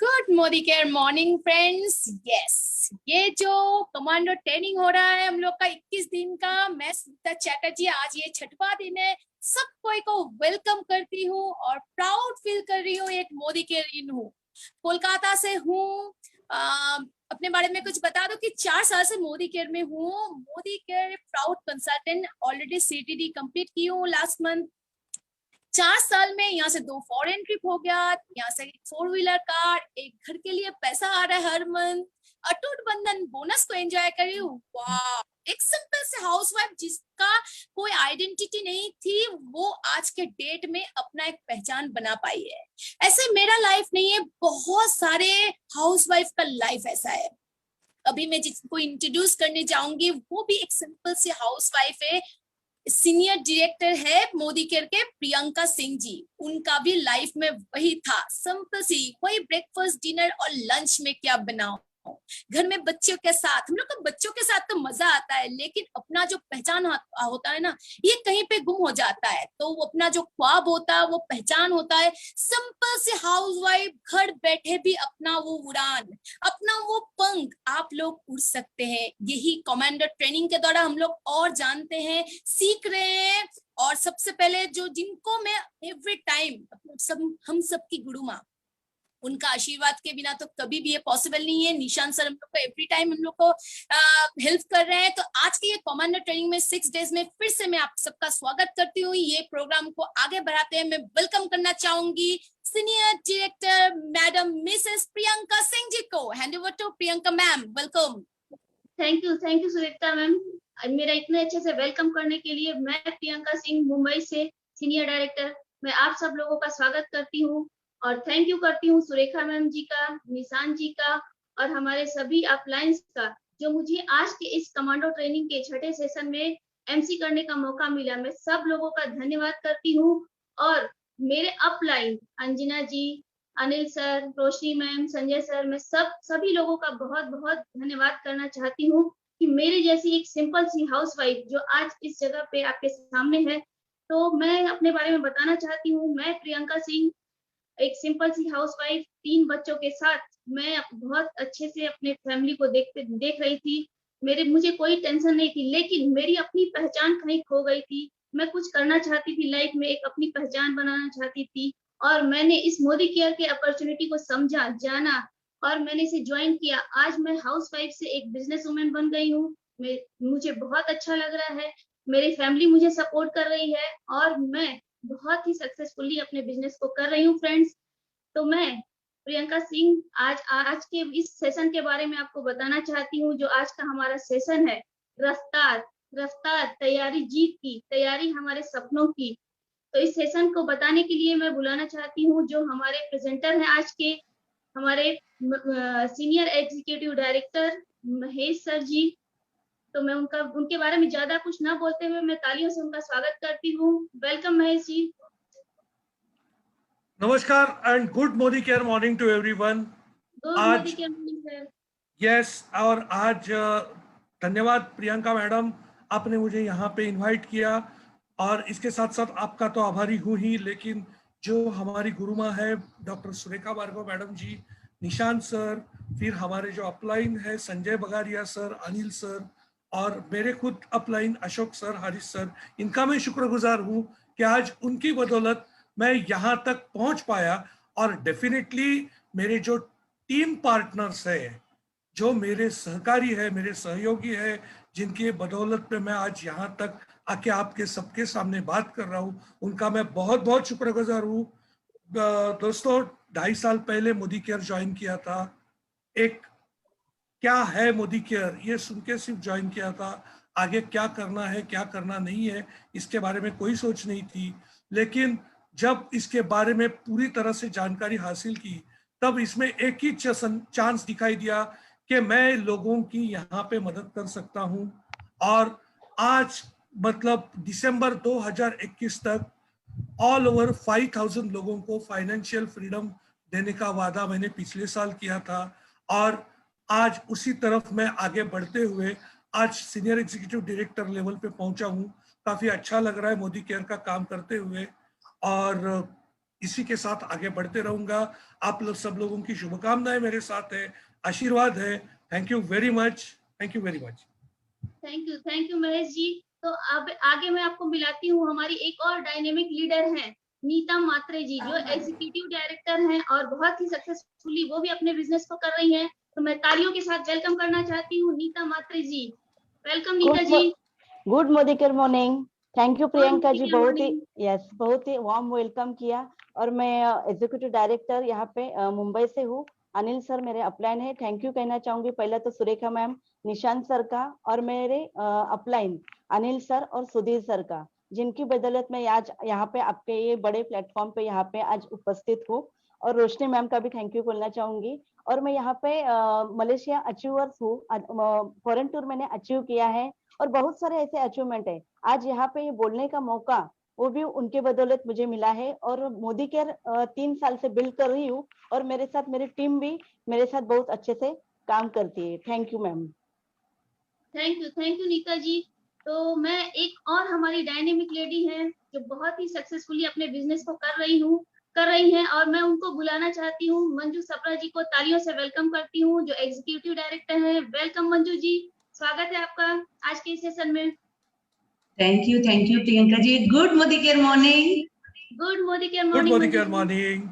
Good Modicare morning friends. Yes, ये जो commando training हो रहा है हम लोग का 21 दिन का, मैं सुनीता चैटर्जी आज ये छठवां दिन है। सब कोई को वेलकम करती हूँ और प्राउड फील कर रही हूँ, एक मोदी केयर हूँ, कोलकाता से हूँ। अपने बारे में कुछ बता दो कि 4 साल से मोदी केयर में हूँ। Modi care proud consultant, already CTD complete की हूँ लास्ट मंथ। 4 साल में यहाँ से 2 फॉरेन ट्रिप हो गया, यहाँ से एक 4 व्हीलर कार, एक घर के लिए पैसा आ रहा है हर मंथ, अटूट बंधन बोनस को एंजॉय कर रही हूँ। वाह, एक सिंपल से हाउसवाइफ जिसका कोई आइडेंटिटी नहीं थी, वो आज के डेट में अपना एक पहचान बना पाई है। ऐसे मेरा लाइफ नहीं है, बहुत सारे हाउसवाइफ का लाइफ ऐसा है। अभी मैं जिसको इंट्रोड्यूस करने जाऊंगी वो भी एक सिंपल सी हाउसवाइफ है। सीनियर डायरेक्टर है मोदी केयर के, प्रियंका सिंह जी। उनका भी लाइफ में वही था, सिंपल सी, वही ब्रेकफास्ट डिनर और लंच में क्या बनाओ, घर में बच्चों के साथ। हम लोग को बच्चों के साथ तो मजा आता है, लेकिन अपना जो पहचान होता है ना, ये कहीं पे गुम हो जाता है। तो वो अपना जो ख्वाब होता है, वो पहचान होता है। सिंपल से हाउसवाइफ घर बैठे भी अपना वो उड़ान, अपना वो पंख आप लोग उड़ सकते हैं। यही कमांडर ट्रेनिंग के द्वारा हम लोग और जानते हैं, सीख रहे हैं। और सबसे पहले जो जिनको मैं एवरी टाइम, हम सबकी गुरु माँ, उनका आशीर्वाद के बिना तो कभी भी ये पॉसिबल नहीं है। निशान सर हम लोग को एवरी टाइम हम लोग को हेल्प कर रहे हैं। तो आज की ये कमांडर ट्रेनिंग में 6 डेज में फिर से मैं आप सबका स्वागत करती हूँ। ये प्रोग्राम को आगे बढ़ाते हैं मैं वेलकम करना चाहूंगी senior director madam Mrs Priyanka Singh ji को। Hand over to Priyanka ma'am, welcome. Thank you Surekha ma'am, मेरा इतने अच्छे से वेलकम करने के लिए। मैं प्रियंका सिंह, मुंबई से सीनियर डायरेक्टर, मैं आप सब लोगों का स्वागत करती हूँ और थैंक यू करती हूँ सुरेखा मैम जी का, निशान जी का और हमारे सभी अपलायंस का, जो मुझे आज के इस कमांडो ट्रेनिंग के छठे सेशन में एमसी करने का मौका मिला। मैं सब लोगों का धन्यवाद करती हूँ और मेरे अपलाइन अंजना जी, अनिल सर, रोशनी मैम, संजय सर, मैं सभी लोगों का बहुत बहुत धन्यवाद करना चाहती हूँ कि मेरी जैसी एक सिंपल सी हाउसवाइफ जो आज इस जगह पे आपके सामने है। तो मैं अपने बारे में बताना चाहती हूँ। मैं प्रियंका सिंह, एक सिंपल सी हाउसवाइफ, 3 बच्चों के साथ मैं बहुत अच्छे से अपने फैमिली को देख रही थी। मुझे कोई टेंशन नहीं थी, लेकिन मेरी अपनी पहचान कहीं खो गई थी। मैं कुछ करना चाहती थी लाइफ में, एक अपनी पहचान बनाना चाहती थी और मैंने इस मोदी केयर के अपॉर्चुनिटी को समझा, जाना और मैंने इसे ज्वाइन किया। आज मैं हाउसवाइफ से एक बिजनेस वुमेन बन गई हूँ। मुझे बहुत अच्छा लग रहा है, मेरी फैमिली मुझे सपोर्ट कर रही है और मैं बहुत ही सक्सेसफुली अपने बिजनेस को कर रही हूँ फ्रेंड्स। तो मैं प्रियंका सिंह आज के इस सेशन के बारे में आपको बताना चाहती हूँ। जो आज का हमारा सेशन है, रफ्तार रफ्तार, तैयारी जीत की, तैयारी हमारे सपनों की। तो इस सेशन को बताने के लिए मैं बुलाना चाहती हूँ जो हमारे प्रेजेंटर हैं आज के, हमारे senior executive director Mahesh sir ji. तो मैं उनके बारे में ज्यादा कुछ ना बोलते हुए मैं तालियों से उनका स्वागत करती हूँ। वेलकम महेश जी। नमस्कार and good Modicare morning to everyone. Good Modicare morning sir. Yes, और आज धन्यवाद प्रियंका मैडम, आपने मुझे यहाँ पे इनवाइट किया और इसके साथ साथ आपका तो आभारी हूँ ही, लेकिन जो हमारी गुरुमा है डॉक्टर सुरेखा भार्गव मैडम जी, निशान सर, फिर हमारे जो अपलाइन है संजय बगारिया सर, अनिल सर और मेरे खुद upline Ashok sir, Haris sir, इनका मैं शुक्रगुजार हूँ कि आज उनकी बदौलत मैं यहाँ तक पहुँच पाया। और डेफिनेटली मेरे जो टीम पार्टनर्स है, जो मेरे सहकारी है, मेरे सहयोगी है, जिनकी बदौलत पे मैं आज यहाँ तक आके आपके सबके सामने बात कर रहा हूँ, उनका मैं बहुत बहुत शुक्रगुजार हूँ। दोस्तों, 2.5 साल पहले मोदी केयर ज्वाइन किया था। एक क्या है मोदी केयर ये सुन के सिर्फ ज्वाइन किया था, आगे क्या करना है क्या करना नहीं है इसके बारे में कोई सोच नहीं थी। लेकिन जब इसके बारे में पूरी तरह से जानकारी हासिल की, तब इसमें एक ही चांस दिखाई दिया कि मैं लोगों की यहाँ पे मदद कर सकता हूँ। और आज मतलब दिसंबर 2021 तक ऑल ओवर 5,000 लोगों को फाइनेंशियल फ्रीडम देने का वादा मैंने पिछले साल किया था और आज उसी तरफ मैं आगे बढ़ते हुए आज सीनियर एग्जीक्यूटिव डायरेक्टर लेवल पे पहुंचा हूं। काफी अच्छा लग रहा है मोदी केयर का काम करते हुए। और इसी के साथ आगे बढ़ते रहूंगा। आप लोग सब लोगों की शुभकामनाएं मेरे साथ है, आशीर्वाद है। Thank you very much, thank you very much. Thank you Mahesh ji. तो अब आगे मैं आपको मिलाती हूँ, हमारी एक और डायनेमिक लीडर हैं, नीता मात्रे जी, जो एग्जीक्यूटिव डायरेक्टर हैं और बहुत ही सक्सेसफुली वो भी अपने बिजनेस को कर रही हैं। तो मैं तालियों के साथ वेलकम करना चाहती हूँ नीता मात्रे जी। वेलकम नीता जी। गुड मोदिकर morning. Thank you Priyanka ji, बहुत ही morning. बहुत ही वार्म वेलकम किया। और मैं एग्जीक्यूटिव डायरेक्टर यहाँ पे मुंबई से हूँ। अनिल सर मेरे अपलाइन है, थैंक यू कहना चाहूंगी पहले तो सुरेखा मैम, निशांत सर का, और मेरे अपलाइन अनिल सर और सुधीर सर का, जिनकी बदौलत मैं आज यहाँ पे आपके ये बड़े प्लेटफॉर्म पे यहाँ पे आज उपस्थित हूँ। और रोशनी मैम का भी थैंक यू बोलना चाहूंगी। और मैं यहाँ पे मलेशिया अचीवर्स हूँ, फॉरेन टूर मैंने अचीव किया है और बहुत सारे ऐसे अचीवमेंट है। आज यहाँ पे ये बोलने का मौका वो भी उनके बदौलत मुझे मिला है। और मोदी केयर 3 साल से बिल्ड कर रही हूँ और मेरे साथ मेरी टीम भी मेरे साथ बहुत अच्छे से काम करती है। Thank you ma'am. Thank you Neeta ji. तो मैं एक और हमारी डायनेमिक लेडी हैं जो बहुत ही सक्सेसफुली अपने बिजनेस को कर रही हैं, और मैं उनको बुलाना चाहती हूँ, मंजू सप्रा जी को तालियों से वेलकम करती हूँ, जो एग्जीक्यूटिव डायरेक्टर हैं। वेलकम मंजू जी, स्वागत है आपका आज के सेशन में। Thank you Priyanka ji. Good Modicare morning. Good Modicare good morning morning. Morning.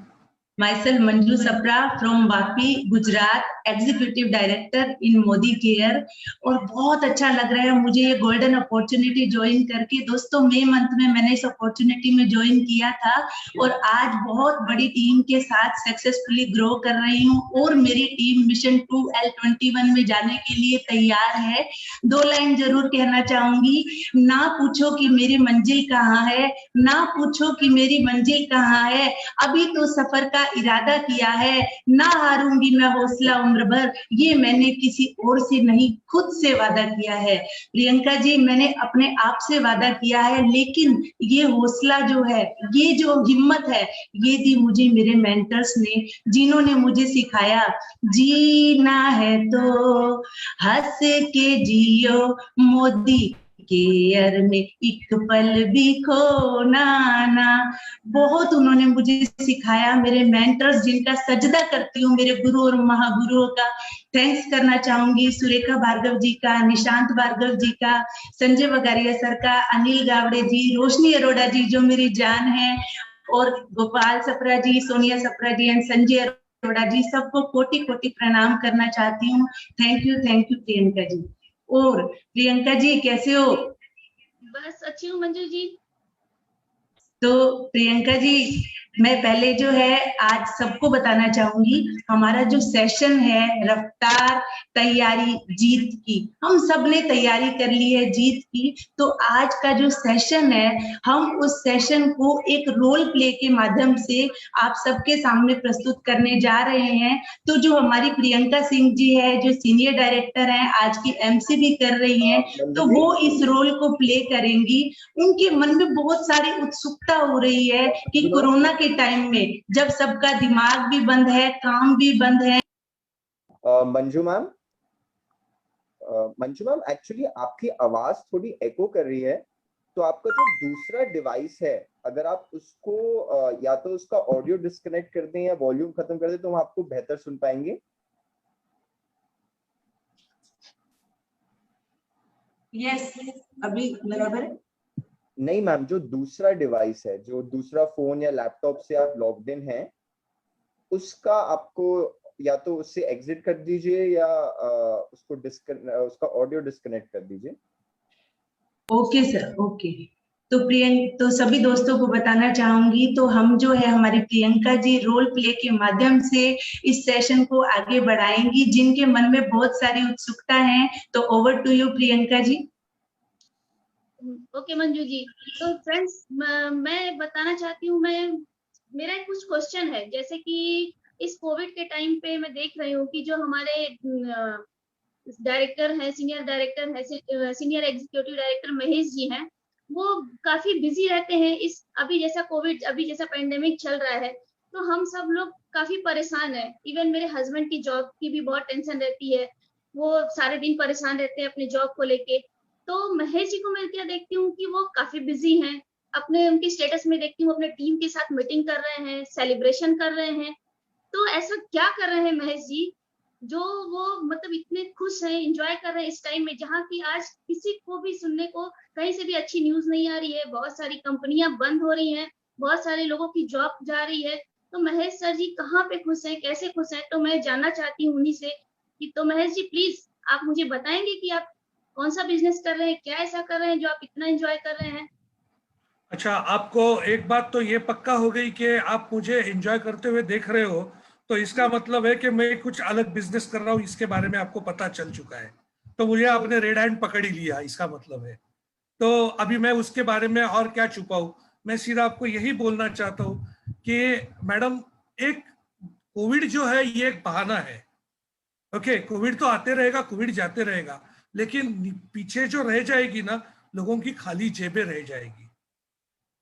Myself Manju Sapra from Vapi, Gujarat, executive director in Modicare. और बहुत अच्छा लग रहा है मुझे ये गोल्डन अपॉर्चुनिटी ज्वाइन करके। दोस्तों मई मंथ में मैंने इस अपॉर्चुनिटी में ज्वाइन किया था और आज बहुत बड़ी टीम के साथ सक्सेसफुली ग्रो कर रही हूँ और मेरी टीम मिशन 2L21 में जाने के लिए तैयार है। 2 लाइन जरूर कहना चाहूंगी, ना पूछो कि मेरी मंजिल कहाँ है, ना पूछो कि मेरी मंजिल कहाँ है, अभी तो सफर का इरादा किया है, ना हारूंगी मैं हौसला उम्र भर, ये मैंने किसी और से नहीं खुद से वादा किया है। प्रियंका जी मैंने अपने आप से वादा किया है, लेकिन ये हौसला जो है, ये जो हिम्मत है, ये दी मुझे मेरे मेंटर्स ने, जिन्होंने मुझे सिखाया जीना है तो हंस के जियो, मोदी केयर में एक पल भी खोना ना। बहुत उन्होंने मुझे सिखाया, मेरे मेंटर्स जिनका सजदा करती हूँ, मेरे गुरु और महागुरुओं का थैंक्स करना चाहूंगी। सुरेखा भार्गव जी का, निशांत भार्गव जी का, संजय बगारिया सर का, अनिल गावड़े जी, रोशनी अरोड़ा जी जो मेरी जान है, और गोपाल सप्रा जी, सोनिया सप्रा जी एंड संजय अरोड़ा जी, सबको कोटि कोटि प्रणाम करना चाहती हूँ। थैंक यू प्रियंका जी। और प्रियंका जी कैसे हो? बस अच्छी हूँ मंजू जी। तो प्रियंका जी मैं पहले जो है आज सबको बताना चाहूंगी, हमारा जो सेशन है रफ्तार तैयारी जीत की, हम सब ने तैयारी कर ली है जीत की। तो आज का जो सेशन है, हम उस सेशन को एक रोल प्ले के माध्यम से आप सबके सामने प्रस्तुत करने जा रहे हैं। तो जो हमारी प्रियंका सिंह जी है, जो सीनियर डायरेक्टर हैं, आज की MC भी कर रही हैं, तो वो इस रोल को प्ले करेंगी। उनके मन में बहुत सारी उत्सुकता हो रही है कि कोरोना के टाइम में जब सबका दिमाग भी बंद है, काम भी बंद है। मंजू मैम एक्चुअली आपकी आवाज थोड़ी एको कर रही है, तो आपका जो दूसरा डिवाइस है अगर आप उसको या तो उसका ऑडियो डिस्कनेक्ट कर दें या वॉल्यूम खत्म कर दें तो हम आपको बेहतर सुन पाएंगे। यस, अभी बराबर है? नहीं मैम, जो दूसरा डिवाइस है, जो दूसरा फोन या लैपटॉप से आप लॉग्ड इन हैं, उसका आपको या तो उससे एग्जिट कर दीजिए या उसका ऑडियो डिस्कनेक्ट कर दीजिए। Okay sir, okay. तो सभी दोस्तों को बताना चाहूंगी, तो हम जो है हमारी प्रियंका जी रोल प्ले के माध्यम से इस सेशन को आगे बढ़ाएंगी, जिनके मन में बहुत सारी उत्सुकता है। तो over to you Priyanka ji. Okay Manju ji. तो फ्रेंड्स मैं बताना चाहती हूँ, मेरा कुछ क्वेश्चन है। जैसे कि इस कोविड के टाइम पे मैं देख रही हूँ कि जो हमारे डायरेक्टर है, सीनियर डायरेक्टर है, senior executive director Mahesh ji हैं, वो काफी बिजी रहते हैं। अभी जैसा पेंडेमिक चल रहा है, तो हम सब लोग काफी परेशान है। इवन मेरे हस्बैंड की जॉब की भी बहुत टेंशन रहती है, वो सारे दिन परेशान रहते हैं अपने जॉब को लेके। तो महेश जी को मैं क्या देखती हूँ कि वो काफी बिजी हैं, अपने उनके स्टेटस में देखती हूँ अपने टीम के साथ मीटिंग कर रहे हैं, सेलिब्रेशन कर रहे हैं। तो ऐसा क्या कर रहे हैं महेश जी जो वो मतलब इतने खुश हैं, एंजॉय कर रहे हैं इस टाइम में, जहाँ की आज किसी को भी सुनने को कहीं से भी अच्छी न्यूज नहीं आ रही है, बहुत सारी कंपनियां बंद हो रही हैं, बहुत सारे लोगों की जॉब जा रही है। तो महेश सर जी कहाँ पे खुश हैं, कैसे खुश हैं? तो मैं जानना चाहती हूँ उन्हीं से कि तो महेश जी प्लीज आप मुझे बताएंगे कि आप कौन सा बिजनेस कर रहे हैं, क्या ऐसा कर रहे हैं जो आप इतना एंजॉय कर रहे हैं? अच्छा, आपको एक बात तो ये पक्का हो गई कि आप मुझे एंजॉय करते हुए देख रहे हो, तो इसका मतलब है कि मैं कुछ अलग बिजनेस कर रहा हूँ, इसके बारे में आपको पता चल चुका है। तो मुझे आपने रेड हैंड पकड़ ही लिया, इसका मतलब है। तो अभी मैं उसके बारे में और क्या छुपाऊं, मैं सीधा आपको यही बोलना चाहता हूं कि मैडम, एक कोविड जो है ये एक बहाना है। ओके, कोविड तो आते रहेगा, कोविड जाते रहेगा, लेकिन पीछे जो रह जाएगी ना, लोगों की खाली जेबें रह जाएगी।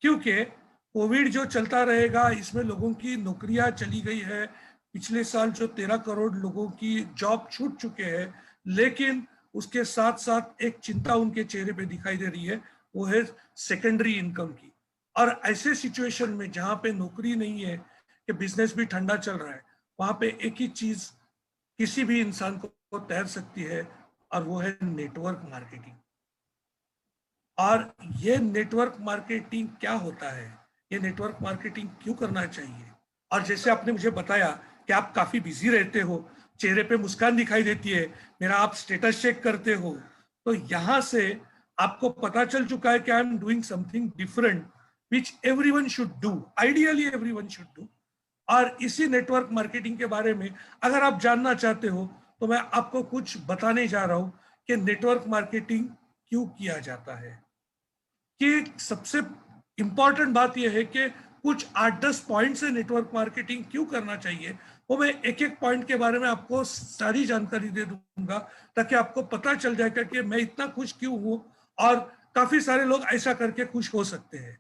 क्योंकि कोविड जो चलता रहेगा, इसमें लोगों की नौकरियां चली गई है। पिछले साल जो 13 करोड़ लोगों की जॉब छूट चुके हैं, लेकिन उसके साथ साथ एक चिंता उनके चेहरे पे दिखाई दे रही है, वो है सेकेंडरी इनकम की। और ऐसे सिचुएशन में जहां पे नौकरी नहीं है, कि बिजनेस भी ठंडा चल रहा है, वहां पे एक ही चीज किसी भी इंसान को तैर सकती है, और वो है नेटवर्क मार्केटिंग। और ये नेटवर्क मार्केटिंग क्या होता है, ये नेटवर्क मार्केटिंग क्यों करना चाहिए? और जैसे आपने मुझे बताया कि आप काफी बिजी रहते हो, चेहरे पे मुस्कान दिखाई देती है, मेरा आप स्टेटस चेक करते हो, तो यहां से आपको पता चल चुका है कि I am doing something different which everyone should do, ideally everyone should do. और इसी नेटवर्क मार्केटिंग के बारे में अगर आप जानना चाहते हो, तो मैं आपको कुछ बताने जा रहा हूं कि नेटवर्क मार्केटिंग क्यों किया जाता है। कि सबसे इंपॉर्टेंट बात यह है कि कुछ 8-10 पॉइंट से नेटवर्क मार्केटिंग क्यों करना चाहिए, वो मैं एक एक पॉइंट के बारे में आपको सारी जानकारी दे दूंगा, ताकि आपको पता चल जाएगा कि मैं इतना खुश क्यों हूं, और काफी सारे लोग ऐसा करके खुश हो सकते हैं।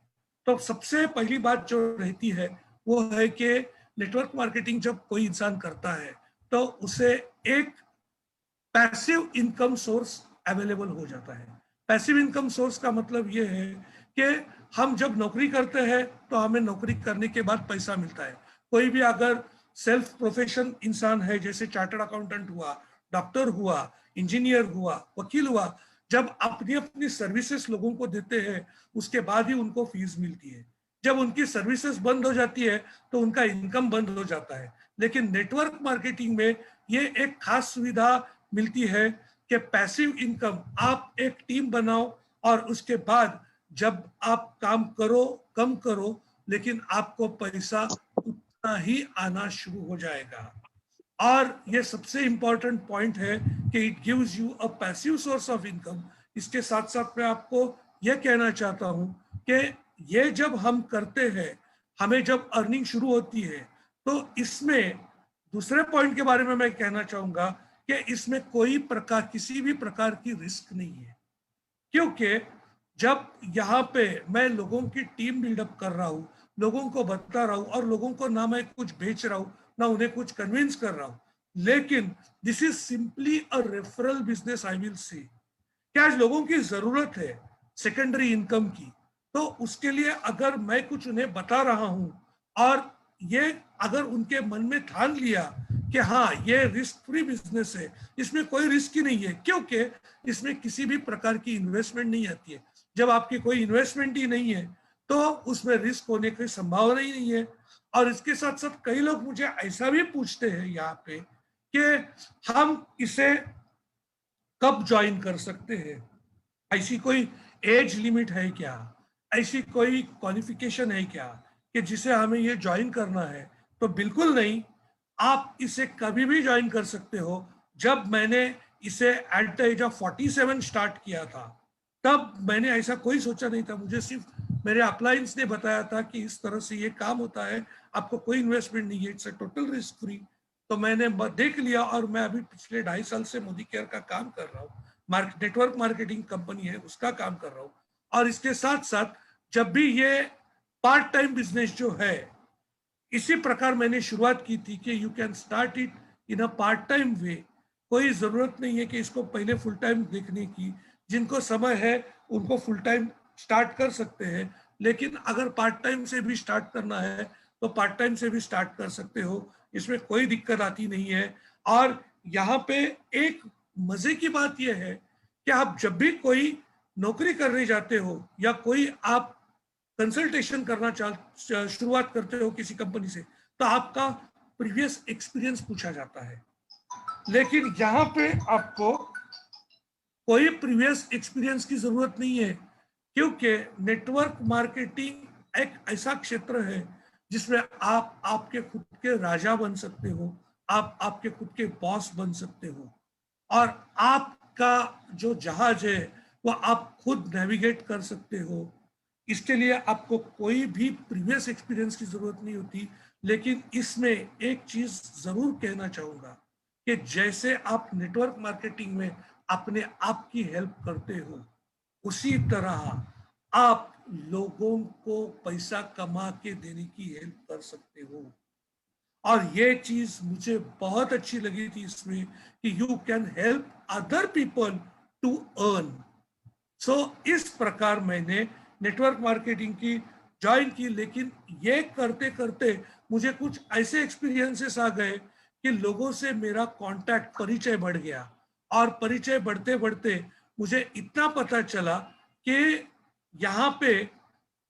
तो सबसे पहली बात जो रहती है वो है कि नेटवर्क मार्केटिंग जब कोई इंसान करता है, तो उसे एक पैसिव इनकम सोर्स अवेलेबल हो जाता है। पैसिव इनकम सोर्स का मतलब ये है कि हम जब नौकरी करते हैं तो हमें नौकरी करने के बाद पैसा मिलता है। कोई भी अगर सेल्फ प्रोफेशन इंसान है, जैसे चार्टर्ड अकाउंटेंट हुआ, डॉक्टर हुआ, इंजीनियर हुआ, वकील हुआ, जब अपनी अपनी सर्विसेज लोगों को देते हैं, उसके बाद ही उनको फीस मिलती है। जब उनकी सर्विसेज बंद हो जाती है तो उनका इनकम बंद हो जाता है। लेकिन नेटवर्क मार्केटिंग में ये एक खास सुविधा मिलती है कि पैसिव इनकम, आप एक टीम बनाओ और उसके बाद जब आप काम करो, कम करो, लेकिन आपको पैसा उतना ही आना शुरू हो जाएगा। और ये सबसे इंपॉर्टेंट पॉइंट है कि it gives you a passive source of income. इसके साथ साथ मैं आपको यह कहना चाहता हूं कि ये जब हम करते हैं, हमें जब अर्निंग शुरू होती है, तो इसमें दूसरे पॉइंट के बारे में मैं कहना चाहूंगा कि इसमें कोई प्रकार, किसी भी प्रकार की रिस्क नहीं है। क्योंकि जब यहाँ पे मैं लोगों की टीम बिल्डअप कर रहा हूँ, लोगों को बता रहा हूँ, और लोगों को ना मैं कुछ बेच रहा हूँ, ना उन्हें कुछ कन्विंस कर रहा हूँ, लेकिन this is simply a referral business, I will say. क्या आज लोगों की जरूरत है सेकेंडरी इनकम की, तो उसके लिए अगर मैं कुछ उन्हें बता रहा हूं, और ये अगर उनके मन में ठान लिया कि हाँ ये रिस्क फ्री बिजनेस है, इसमें कोई रिस्क ही नहीं है, क्योंकि इसमें किसी भी प्रकार की इन्वेस्टमेंट नहीं आती है। जब आपकी कोई इन्वेस्टमेंट ही नहीं है तो उसमें रिस्क होने की संभावना ही नहीं है। और इसके साथ साथ कई लोग मुझे ऐसा भी पूछते हैं यहाँ पे कि हम इसे कब ज्वाइन कर सकते हैं, ऐसी कोई एज लिमिट है क्या, ऐसी कोई क्वालिफिकेशन है क्या कि जिसे हमें ये ज्वाइन करना है? तो बिल्कुल नहीं, आप इसे कभी भी ज्वाइन कर सकते हो। जब मैंने इसे at the age of 47 start किया था, तब मैंने ऐसा कोई सोचा नहीं था। मुझे सिर्फ मेरे अपलायंस ने बताया था कि इस तरह से ये काम होता है, आपको कोई इन्वेस्टमेंट नहीं है, it's a total risk free. तो मैंने देख लिया, और मैं अभी पिछले 2.5 साल से मोदी केयर का काम कर रहा हूँ, नेटवर्क मार्केटिंग कंपनी है उसका काम कर रहा हूँ। और इसके साथ साथ जब भी ये पार्ट टाइम बिजनेस जो है, इसी प्रकार मैंने शुरुआत की थी कि you can start it in a part time way. कोई जरूरत नहीं है कि इसको पहले फुल टाइम देखने की। जिनको समय है उनको फुल टाइम स्टार्ट कर सकते हैं, लेकिन अगर पार्ट टाइम से भी स्टार्ट करना है तो पार्ट टाइम से भी स्टार्ट कर सकते हो, इसमें कोई दिक्कत आती नहीं है। और यहाँ पे एक मजे की बात यह है कि आप जब भी कोई नौकरी करने जाते हो या कोई आप कंसल्टेशन करना शुरुआत करते हो किसी कंपनी से, तो आपका प्रीवियस एक्सपीरियंस पूछा जाता है। लेकिन यहाँ पे आपको कोई प्रीवियस एक्सपीरियंस की जरूरत नहीं है, क्योंकि नेटवर्क मार्केटिंग एक ऐसा क्षेत्र है जिसमें आप आपके खुद के राजा बन सकते हो, आप आपके खुद के बॉस बन सकते हो, और आपका जो जहाज है वो आप खुद नेविगेट कर सकते हो। इसके लिए आपको कोई भी प्रीवियस एक्सपीरियंस की जरूरत नहीं होती। लेकिन इसमें एक चीज जरूर कहना चाहूंगा कि जैसे आप नेटवर्क मार्केटिंग में अपने आप की हेल्प करते हो, उसी तरह आप लोगों को पैसा कमा के देने की हेल्प कर सकते हो। और ये चीज मुझे बहुत अच्छी लगी थी इसमें कि you can help other people to earn. So इस प्रकार मैंने नेटवर्क मार्केटिंग की ज्वाइन की। लेकिन ये करते करते मुझे कुछ ऐसे एक्सपीरियंसेस आ गए कि लोगों से मेरा कांटेक्ट, परिचय बढ़ गया, और परिचय बढ़ते बढ़ते मुझे इतना पता चला कि यहाँ पे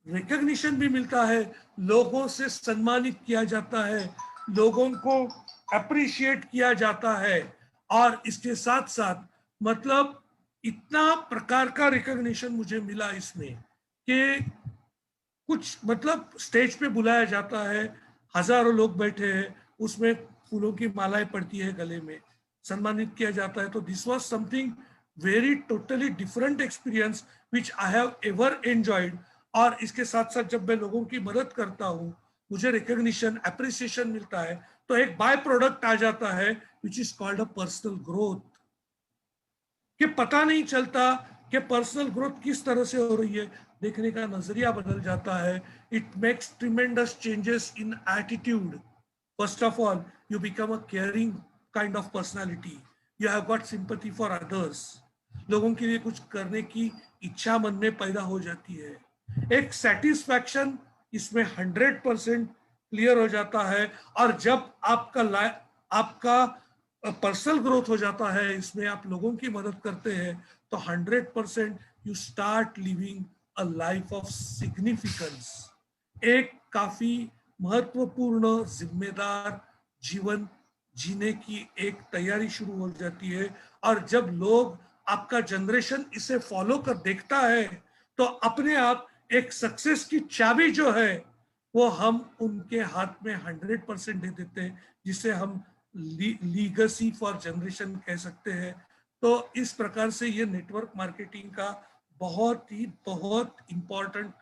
रिकॉग्निशन भी मिलता है, लोगों से सम्मानित किया जाता है, लोगों को अप्रिशिएट किया जाता है। और इसके साथ साथ मतलब इतना प्रकार का रिकॉग्निशन मुझे मिला इसमें कि कुछ मतलब स्टेज पे बुलाया जाता है, हजारों लोग बैठे हैं, उसमें फूलों की मालाएं पड़ती है गले में, सम्मानित किया जाता है। तो this was something very totally different experience which I have ever enjoyed. और इसके साथ साथ जब मैं लोगों की मदद करता हूँ, मुझे रिकॉग्निशन, अप्रिसिएशन मिलता है, तो एक बाय प्रोडक्ट आ जाता है which is called a personal growth, कि पता नहीं चलता कि पर्सनल ग्रोथ किस तरह से हो रही है, देखने का नजरिया बदल जाता है। It makes tremendous changes in attitude. First of all, you become a caring kind of personality, you have got sympathy for others, लोगों के लिए कुछ करने की इच्छा मन में पैदा हो जाती है। एक सेटिस्फैक्शन इसमें 100% क्लियर हो जाता है। और जब आपका पर्सनल ग्रोथ हो जाता है, इसमें आप लोगों की मदद करते हैं, तो 100% you start living a life of significance. एक काफी महत्वपूर्ण जिम्मेदार जीवन जीने की एक तैयारी शुरू हो जाती है। और जब लोग, आपका जनरेशन इसे फॉलो कर देखता है, तो अपने आप एक सक्सेस की चाबी जो है वो हम उनके हाथ में 100% दे देते हैं, जिसे हम लीगेसी फॉर जनरेशन कह सकते हैं। तो इस प्रकार से ये नेटवर्क मार्केटिंग का बहुत इंपॉर्टेंट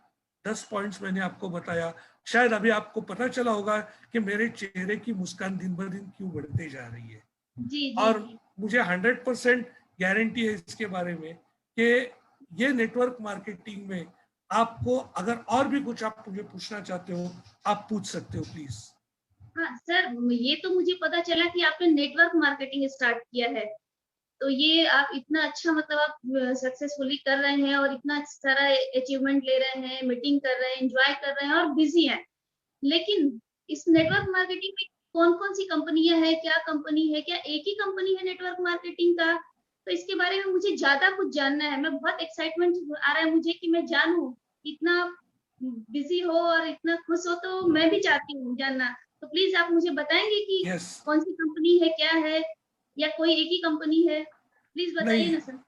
10 पॉइंट्स मैंने आपको बताया। शायद अभी आपको पता चला होगा कि मेरे चेहरे की मुस्कान दिन ब दिन क्यों बढ़ते जा रही है। जी और जी मुझे 100% गारंटी है इसके बारे में कि ये नेटवर्क मार्केटिंग में आपको अगर और भी कुछ आप मुझे पूछना चाहते हो, आप पूछ सकते हो प्लीज। हाँ सर, ये तो मुझे पता चला कि आपने नेटवर्क मार्केटिंग स्टार्ट किया है। तो ये आप इतना अच्छा, मतलब आप सक्सेसफुली कर रहे हैं और इतना सारा अचीवमेंट ले रहे हैं, मीटिंग कर रहे हैं, एंजॉय कर रहे हैं और बिजी हैं। लेकिन इस नेटवर्क मार्केटिंग में कौन कौन सी कंपनियां हैं, क्या कंपनी है, क्या एक ही कंपनी है नेटवर्क मार्केटिंग का? तो इसके बारे में मुझे ज्यादा कुछ जानना है। मैं बहुत एक्साइटमेंट आ रहा है मुझे कि मैं जानूं। इतना बिजी हो और इतना खुश हो तो मैं भी चाहती हूँ जानना। तो प्लीज आप मुझे बताएंगे कि यस। कौन सी कंपनी है, क्या है, या कोई एक ही कंपनी है? प्लीज बताइए नहीं, ना सर।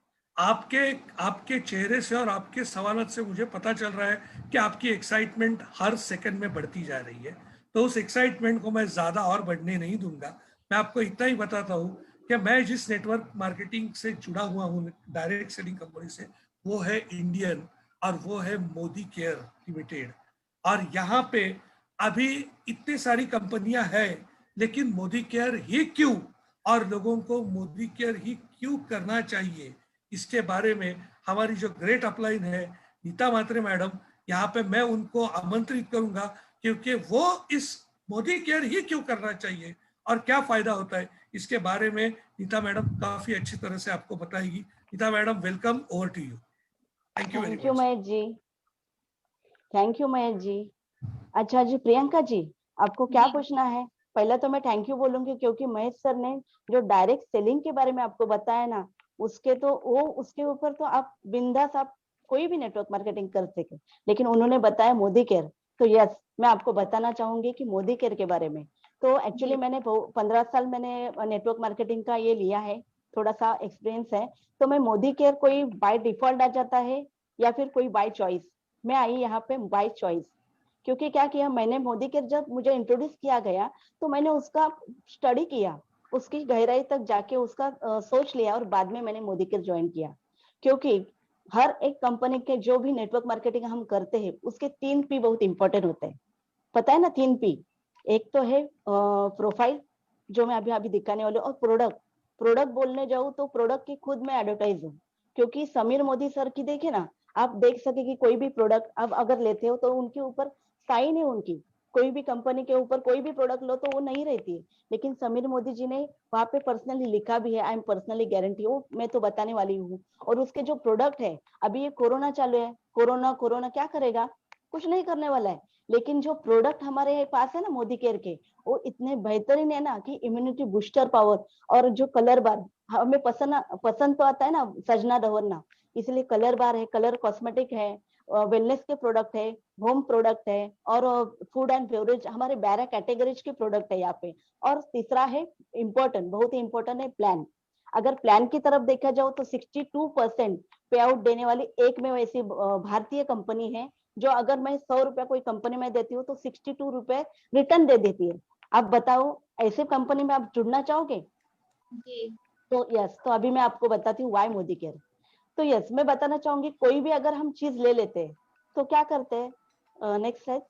आपके चेहरे से और आपके सवालों से मुझे पता चल रहा है कि आपकी एक्साइटमेंट हर सेकंड में बढ़ती जा रही है। तो उस एक्साइटमेंट को मैं ज्यादा और बढ़ने नहीं दूंगा। मैं आपको इतना ही बताता हूँ कि मैं जिस नेटवर्क मार्केटिंग से जुड़ा हुआ हूँ, डायरेक्ट सेलिंग कंपनी से, वो है इंडियन, और वो है मोदी केयर लिमिटेड। और यहाँ पे अभी इतनी सारी कंपनियां हैं, लेकिन मोदी केयर ही क्यों, और लोगों को मोदी केयर ही क्यों करना चाहिए, इसके बारे में हमारी जो ग्रेट अपलाइन है नीता म्हात्रे मैडम, यहाँ पे मैं उनको आमंत्रित करूंगा, क्योंकि वो इस मोदी केयर ही क्यों करना चाहिए और क्या फायदा होता है, इसके बारे में नीता मैडम काफी अच्छी तरह से आपको बताएगी। Neeta madam, welcome, over to you. Thank you very thank you much. Mahesh ji. Thank you Mahesh ji. अच्छा जी प्रियंका जी, आपको क्या जी। पूछना है? पहले तो मैं थैंक यू बोलूंगी क्योंकि महेश सर ने जो डायरेक्ट सेलिंग के बारे में आपको बताया ना, उसके ऊपर तो आप बिंदास आप कोई भी नेटवर्क मार्केटिंग कर सके, लेकिन उन्होंने बताया मोदी केयर। तो यस, मैं आपको बताना चाहूंगी कि मोदी केयर के बारे में। तो एक्चुअली जी। मैंने 15 साल मैंने नेटवर्क मार्केटिंग का ये लिया है, थोड़ा सा एक्सपीरियंस है। तो मैं मोदी केयर कोई बाय डिफॉल्ट आ जाता है या फिर कोई बाय चॉइस? मैं आई यहाँ पे बाय चॉइस, क्योंकि क्या किया मैंने, मोदी के जब मुझे इंट्रोड्यूस किया गया तो मैंने उसका स्टडी किया, उसकी गहराई तक जाके उसका सोच लिया और बाद में मैंने मोदी के ज्वाइन किया। क्योंकि हर एक कंपनी के जो भी नेटवर्क मार्केटिंग हम करते हैं उसके 3P बहुत इंपॉर्टेंट होते हैं, पता है ना 3P? एक तो है प्रोफाइल, जो मैं अभी अभी दिखाने वाली हूँ, और प्रोडक्ट। प्रोडक्ट बोलने जाऊँ तो प्रोडक्ट की खुद मैं एडवर्टाइज हूँ, क्योंकि समीर मोदी सर की देखे ना, आप देख सके कि कोई भी प्रोडक्ट आप अगर लेते हो तो उनके ऊपर साइन है उनकी, कोई भी कंपनी के ऊपर कोई भी प्रोडक्ट लो तो वो नहीं रहती है, लेकिन समीर मोदी जी ने वहां पे पर्सनली लिखा भी है, आई एम पर्सनली गारंटी, वो मैं तो बताने वाली हूँ। और उसके जो प्रोडक्ट है, अभी ये कोरोना चालू है, कोरोना कोरोना क्या करेगा, कुछ नहीं करने वाला है, लेकिन जो प्रोडक्ट हमारे पास है ना मोदी केयर के, वो इतने बेहतरीन है ना कि इम्यूनिटी बूस्टर पावर, और जो कलर बार हमें पसंद तो आता है ना सजना धवरना, इसलिए कलर बार है, कलर कॉस्मेटिक है, वेलनेस के प्रोडक्ट है, होम प्रोडक्ट है, और फूड एंड बेवरेज हमारे 12 कैटेगरीज के प्रोडक्ट है यहाँ पे। और तीसरा है इम्पोर्टेंट, बहुत ही इंपॉर्टेंट है प्लान। अगर प्लान की तरफ देखा जाओ तो 62% पे आउट देने वाली एक में ऐसी भारतीय कंपनी है, जो अगर मैं 100 रुपया कोई कंपनी में देती हूँ तो 62 रुपए रिटर्न दे देती है। आप बताओ, ऐसे कंपनी में आप जुड़ना चाहोगे? जी। तो यस, तो अभी मैं आपको बताती हूँ वाई मोदी केयर। तो यस, मैं बताना चाहूंगी, कोई भी अगर हम चीज ले लेते हैं तो क्या करते हैं, नेक्स्ट स्लाइड।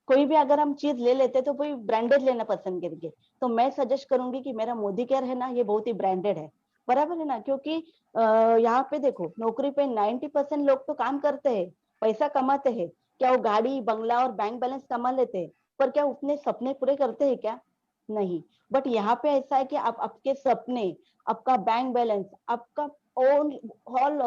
कोई भी अगर हम चीज ले लेते हैं तो कोई ब्रांडेड लेना पसंद करेंगे, तो मैं सजेस्ट करूंगी कि मेरा मोदी केयर है ना, ये बहुत ही ब्रांडेड है, बराबर है ना? क्योंकि यहाँ पे देखो, नौकरी पे 90% लोग तो काम करते हैं, पैसा कमाते हैं, क्या वो गाड़ी बंगला और बैंक बैलेंस कमा लेते हैं, पर क्या उतने सपने पूरे करते हैं क्या? नहीं। बट यहाँ पे ऐसा है कि आप आपके सपने, आपका बैंक बैलेंस, आपका own hall,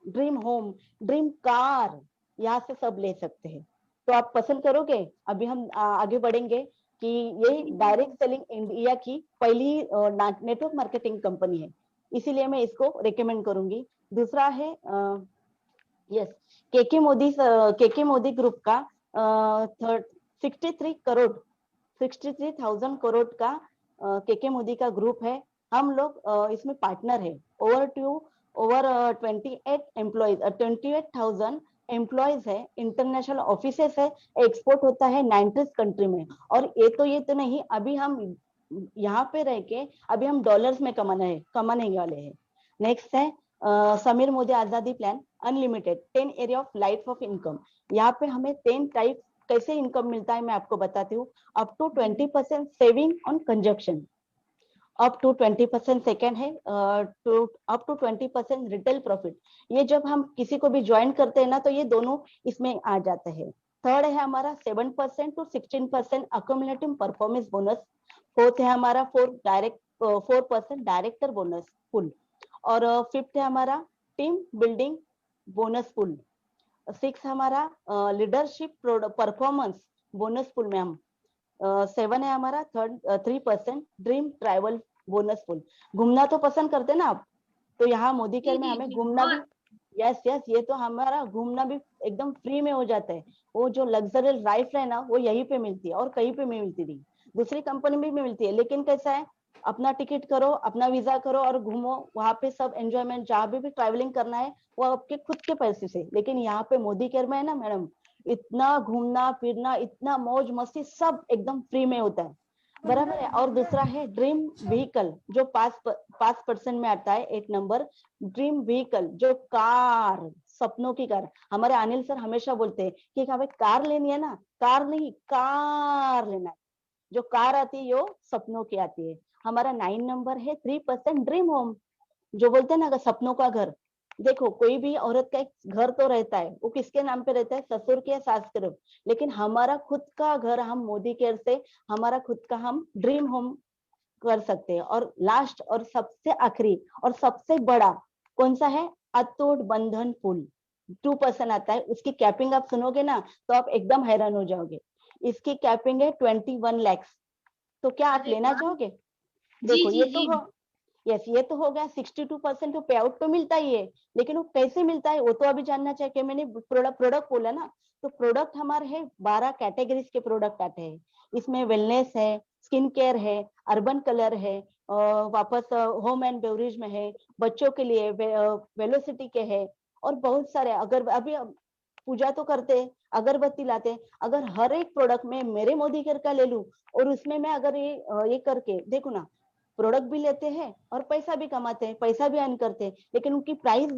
dream home, dream car, यहाँ से सब ले सकते हैं। तो आप पसंद करोगे? अभी हम आगे बढ़ेंगे कि ये डायरेक्ट सेलिंग इंडिया की पहली नेटवर्क मार्केटिंग कंपनी है, इसीलिए मैं इसको रिकमेंड करूंगी। दूसरा है यस, केके मोदी ग्रुप का 63,000 करोड़ का केके मोदी का ग्रुप है। हम लोग इसमें पार्टनर है। ओवर 28,000 एम्प्लॉयज है, इंटरनेशनल ऑफिसेस है, एक्सपोर्ट होता है 90 कंट्री में। और ये तो नहीं, अभी हम यहाँ पे रह के अभी हम डॉलर्स में कमाने वाले हैं। नेक्स्ट है समीर मोदी आजादी plan unlimited 10 area of life of income. यहाँ पे हमें 10 टाइप कैसे इनकम मिलता है मैं आपको बताती हूँ। Up to 20% saving on consumption, up to 20% second है अप टू 20% रिटेल प्रॉफिट। ये जब हम किसी को भी ज्वाइन करते हैं ना, तो ये दोनों इसमें आ जाते हैं। थर्ड है हमारा 7% to 16% accumulative performance bonus. Fourth है हमारा 4% डायरेक्टर बोनस पुल। और फिफ्थ है हमारा टीम बिल्डिंग बोनस पुल। 6 हमारा लीडरशिप परफॉर्मेंस बोनस पुल में हम 7 है हमारा 3% ड्रीम ट्रैवल बोनस पुल। घूमना तो पसंद करते ना आप, तो यहाँ मोदी केयर में हमें घूमना भी, यस यस, ये तो हमारा घूमना भी एकदम फ्री में हो जाता है। वो जो लग्जरियस लाइफ है ना, वो यहीं पे मिलती है और कहीं पे नहीं मिलती थी, दूसरी कंपनी में भी मिलती है। लेकिन कैसा है, अपना टिकट करो, अपना वीजा करो और घूमो, वहां पे सब एंजॉयमेंट, जहाँ भी ट्रैवलिंग करना है वो आपके खुद के पैसे से। लेकिन यहाँ पे मोदी केयर में है ना मैडम, इतना घूमना फिरना, इतना मौज मस्ती सब एकदम फ्री में होता है, बराबर है। और दूसरा है ड्रीम व्हीकल, जो 5% में आता है, 8 नंबर ड्रीम व्हीकल, जो कार, सपनों की कार। हमारे अनिल सर हमेशा बोलते हैं कि हमें कार लेनी है ना, कार नहीं कार लेना है, जो कार आती है वो सपनों की आती है। हमारा 9 नंबर है 3% ड्रीम होम, जो बोलते हैं ना सपनों का घर। देखो, कोई भी औरत का एक घर तो रहता है, वो किसके नाम पे रहता है, ससुर के या सास के। लेकिन हमारा खुद का घर हम मोदी केयर से, हमारा खुद का हम ड्रीम होम कर सकते हैं। और लास्ट और सबसे आखिरी और सबसे बड़ा कौन सा है, अतोट बंधन पुल। 2% आता है, उसकी कैपिंग आप सुनोगे ना तो आप एकदम हैरान हो जाओगे। इसकी कैपिंग है 21 लाख। तो क्या आप अरे लेना वाह। चाहोगे? जी देखो जी ये जी। तो हो, यस ये तो हो गया 62% तो पे आउट तो मिलता ही है, लेकिन वो कैसे मिलता है वो तो अभी जानना चाहिए। कि मैंने प्रोडक्ट बोला ना, तो प्रोडक्ट हमारे है 12 कैटेगरीज के प्रोडक्ट आते हैं। इसमें वेलनेस है, स्किन केयर है, अर्बन कलर है, वापस होम एंड बेवरेज में है, बच्चों के लिए वेलोसिटी के है, और बहुत सारे। अगर अभी पूजा तो करते हैं, अगरबत्ती लाते हैं, अगर हर एक प्रोडक्ट में मेरे मोदी केयर का ले लूं और उसमें मैं अगर ये करके देखो ना, प्रोडक्ट भी लेते हैं और पैसा भी कमाते हैं, पैसा भी अर्न करते हैं, लेकिन उनकी प्राइस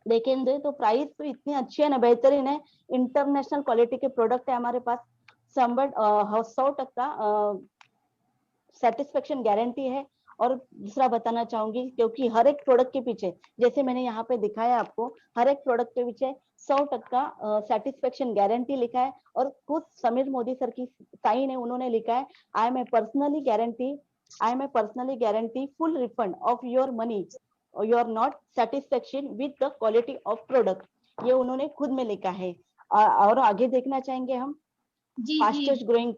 देखेंगे तो प्राइस तो इतनी अच्छी है ना, बेहतरीन है। इंटरनेशनल क्वालिटी के प्रोडक्ट है हमारे पास। 100% सेटिस्फेक्शन गारंटी है। और दूसरा बताना चाहूंगी, क्योंकि हर एक प्रोडक्ट के पीछे, जैसे मैंने यहाँ पे दिखाया आपको, हर एक प्रोडक्ट के पीछे 100% सेटिस्फेक्शन गारंटी लिखा है। और खुद समीर मोदी सर की साइन है, उन्होंने लिखा है, I am a personally guarantee full refund of your money you are not satisfaction with the quality of product. ये उन्होंने खुद में लिखा है। और आगे देखना चाहेंगे हम, जी जी। Fastest growing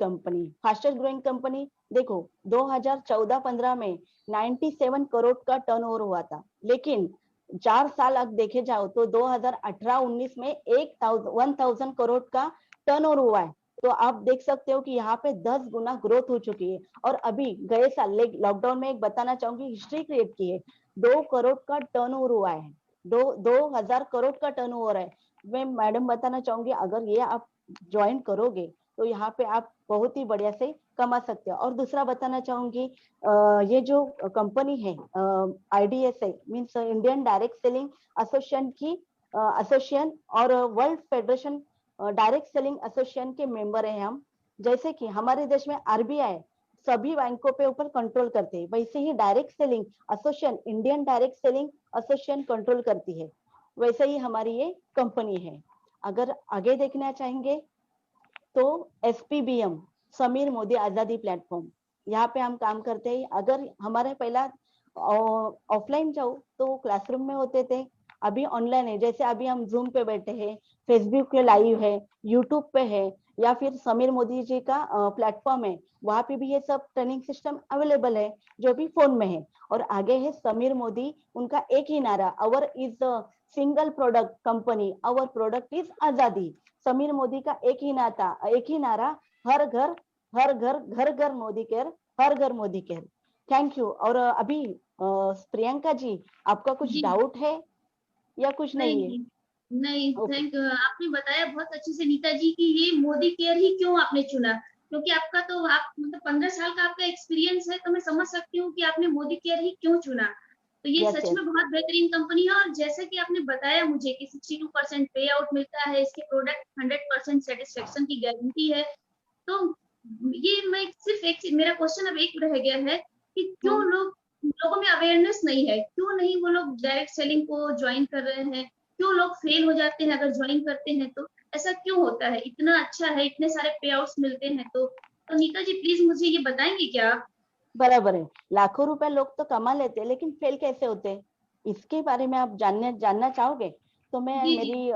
company. देखो 2014-15 में 97 करोड़ का टर्नओवर हुआ था, लेकिन 4 साल अब देखे जाओ तो 2018-19 में 1000 करोड़ का टर्नओवर हुआ है। तो आप देख सकते हो कि यहाँ पे 10 गुना ग्रोथ हो चुकी है। और अभी गए साल लॉकडाउन में एक बताना चाहूंगी, हिस्ट्री क्रिएट की है। 2 करोड़ का टर्नओवर हुआ है, 2000 करोड़ का टर्नओवर है। मैं मैडम बताना चाहूंगी, अगर ये आप ज्वाइन करोगे तो यहाँ पे आप बहुत ही बढ़िया से कमा सकते हो। और दूसरा बताना चाहूंगी, ये जो कंपनी है IDSA means Indian direct selling association की एसोसिएशन और world federation direct selling association के मेंबर हैं हम। जैसे कि हमारे देश में RBI सभी बैंकों पे ऊपर कंट्रोल करते हैं, वैसे ही direct selling association, Indian direct selling association control करती है। वैसे ही हमारी ये कंपनी है। अगर आगे देखना चाहेंगे तो SPBM समीर मोदी आजादी प्लेटफॉर्म, यहाँ पे हम काम करते हैं। अगर हमारे पहला ऑफलाइन जाओ तो क्लासरूम में होते थे, अभी ऑनलाइन है। जैसे अभी हम जूम पे बैठे हैं, फेसबुक पे लाइव है, यूट्यूब पे है, या फिर समीर मोदी जी का प्लेटफॉर्म है, वहां पे भी ये सब ट्रेनिंग सिस्टम अवेलेबल है जो भी फोन में है। और आगे है समीर मोदी, उनका एक ही नारा, our is single product company, our product is आजादी। समीर मोदी का एक ही नारा, हर घर मोदी केयर, हर घर मोदी केयर। Thank you. और अभी प्रियंका जी, आपका कुछ जी। डाउट है या कुछ नहीं है? नहीं, Okay. Thank you. आपने बताया बहुत अच्छे से नीता जी कि ये मोदी केयर ही क्यों आपने चुना, क्योंकि आपका तो आप मतलब 15 साल का आपका एक्सपीरियंस है, तो मैं समझ सकती हूँ कि आपने मोदी केयर ही क्यों चुना। तो ये Yes, सच yes. में बहुत बेहतरीन कंपनी है। और जैसे कि आपने बताया मुझे कि 62% पे आउट मिलता है, इसके प्रोडक्ट 100% सेटिस्फेक्शन की गारंटी है। तो ये मैं सिर्फ एक मेरा क्वेश्चन अब एक रह गया है कि क्यों लोगों में अवेयरनेस नहीं है, क्यों नहीं वो लोग डायरेक्ट सेलिंग को ज्वाइन कर रहे हैं, क्यों लोग फेल हो जाते हैं अगर ज्वाइन करते हैं तो? ऐसा क्यों होता है? इतना अच्छा है, इतने सारे पे आउट्स मिलते हैं। तो नीता जी प्लीज मुझे ये बताएंगे क्या? बराबर है, लाखों रुपए लोग तो कमा लेते हैं, लेकिन फेल कैसे होते हैं, इसके बारे में आप जानना चाहोगे? तो मैं जी जी।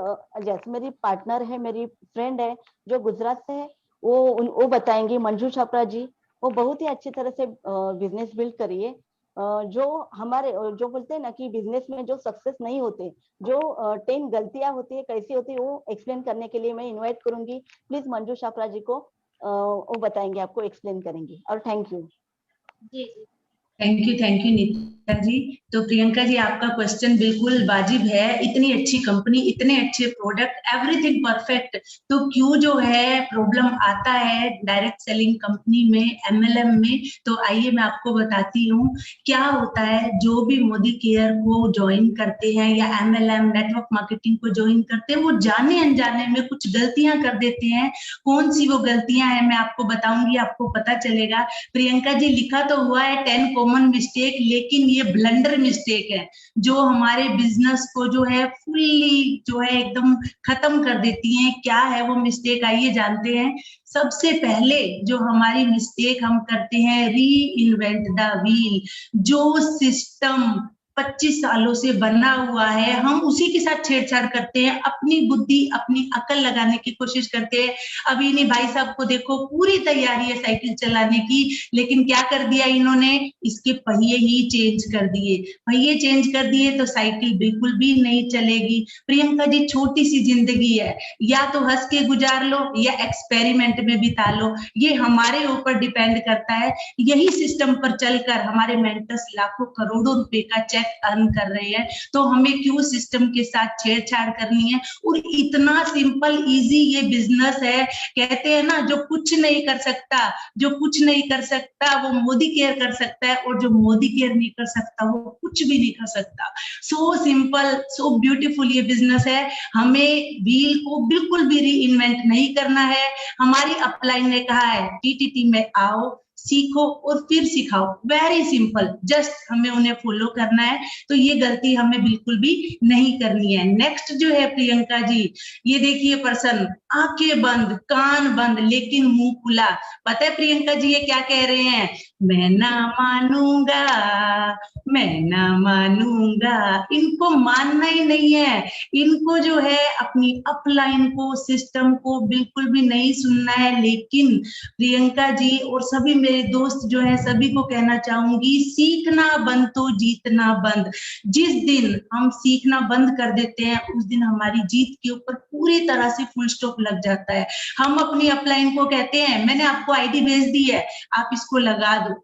मेरी पार्टनर है, मेरी फ्रेंड है जो गुजरात से है, वो बताएंगी, मंजू छपरा जी। वो बहुत ही अच्छी तरह से बिजनेस बिल्ड करी है। जो हमारे जो बोलते हैं ना कि बिजनेस में जो सक्सेस नहीं होते, जो 10 गलतियां होती है, कैसी होती है, वो एक्सप्लेन करने के लिए मैं इनवाइट करूंगी। प्लीज मंजू छपरा जी को, वो बताएंगे, आपको एक्सप्लेन करेंगी। और थैंक यू। जी जी। Thank you Neeta ji. तो प्रियंका जी, आपका क्वेश्चन बिल्कुल वाजिब है। इतनी अच्छी कंपनी, इतने अच्छे प्रोडक्ट, एवरीथिंग परफेक्ट, तो क्यों जो है प्रॉब्लम आता है डायरेक्ट सेलिंग कंपनी में, MLM में? तो आइए मैं आपको बताती हूँ क्या होता है। जो भी मोदी केयर को ज्वाइन करते हैं या MLM नेटवर्क मार्केटिंग को ज्वाइन करते हैं, वो जाने अनजाने में कुछ गलतियां कर देते हैं। कौन सी वो गलतियां हैं मैं आपको बताऊंगी, आपको पता चलेगा। प्रियंका जी, लिखा तो हुआ है 10 कॉमन मिस्टेक, लेकिन ये ब्लंडर मिस्टेक है जो हमारे बिजनेस को जो है फुल्ली जो है एकदम खत्म कर देती हैं। क्या है वो मिस्टेक, आइए जानते हैं। सबसे पहले जो हमारी मिस्टेक हम करते हैं, री इन्वेंट द व्हील। जो सिस्टम 25 सालों से बना हुआ है, हम उसी के साथ छेड़छाड़ करते हैं, अपनी बुद्धि अपनी अकल लगाने की कोशिश करते हैं। अभी नहीं भाई साहब को देखो, पूरी तैयारी है साइकिल चलाने की, लेकिन क्या कर दिया इन्होंने, इसके पहिए ही चेंज कर दिए। पहिए चेंज कर दिए तो साइकिल बिल्कुल भी नहीं चलेगी। प्रियंका जी, छोटी सी जिंदगी है, या तो हंस के गुजार लो या एक्सपेरिमेंट में बिता लो, ये हमारे ऊपर डिपेंड करता है। यही सिस्टम पर चलकर हमारे मेंटर्स लाखों करोड़ों रुपए का चेक अर्न कर रहे हैं, तो हमें क्यों सिस्टम के साथ छेड़छाड़ करनी है। और इतना सिंपल इजी ये बिजनेस है। कहते हैं ना, जो कुछ नहीं कर सकता, जो कुछ नहीं कर सकता वो मोदी केयर कर सकता है, और जो मोदी केयर नहीं कर सकता वो कुछ भी नहीं कर सकता। सो सिंपल, सो ब्यूटीफुल ये बिजनेस है। हमें व्हील को बिल्कुल भी री इन्वेंट नहीं करना है। हमारी अपलाइन ने कहा है, टीटीटी में आओ, सीखो और फिर सिखाओ। वेरी सिंपल, जस्ट हमें उन्हें फॉलो करना है। तो ये गलती हमें बिल्कुल भी नहीं करनी है। नेक्स्ट जो है प्रियंका जी, ये देखिए पर्सन, आंखें बंद कान बंद लेकिन मुंह खुला। पता है प्रियंका जी ये क्या कह रहे हैं, मैं ना मानूंगा, मैं ना मानूंगा। इनको मानना ही नहीं है, इनको जो है अपनी अपलाइन को, सिस्टम को बिल्कुल भी नहीं सुनना है। लेकिन प्रियंका जी और सभी मेरे दोस्त जो है, सभी को कहना चाहूंगी, सीखना बंद तो जीतना बंद। जिस दिन हम सीखना बंद कर देते हैं, उस दिन हमारी जीत के ऊपर पूरी तरह से फुल स्टॉप लग जाता है। हम अपनी अपलाइन को कहते हैं, मैंने आपको आईडी भेज दी है, आप इसको लगा दो।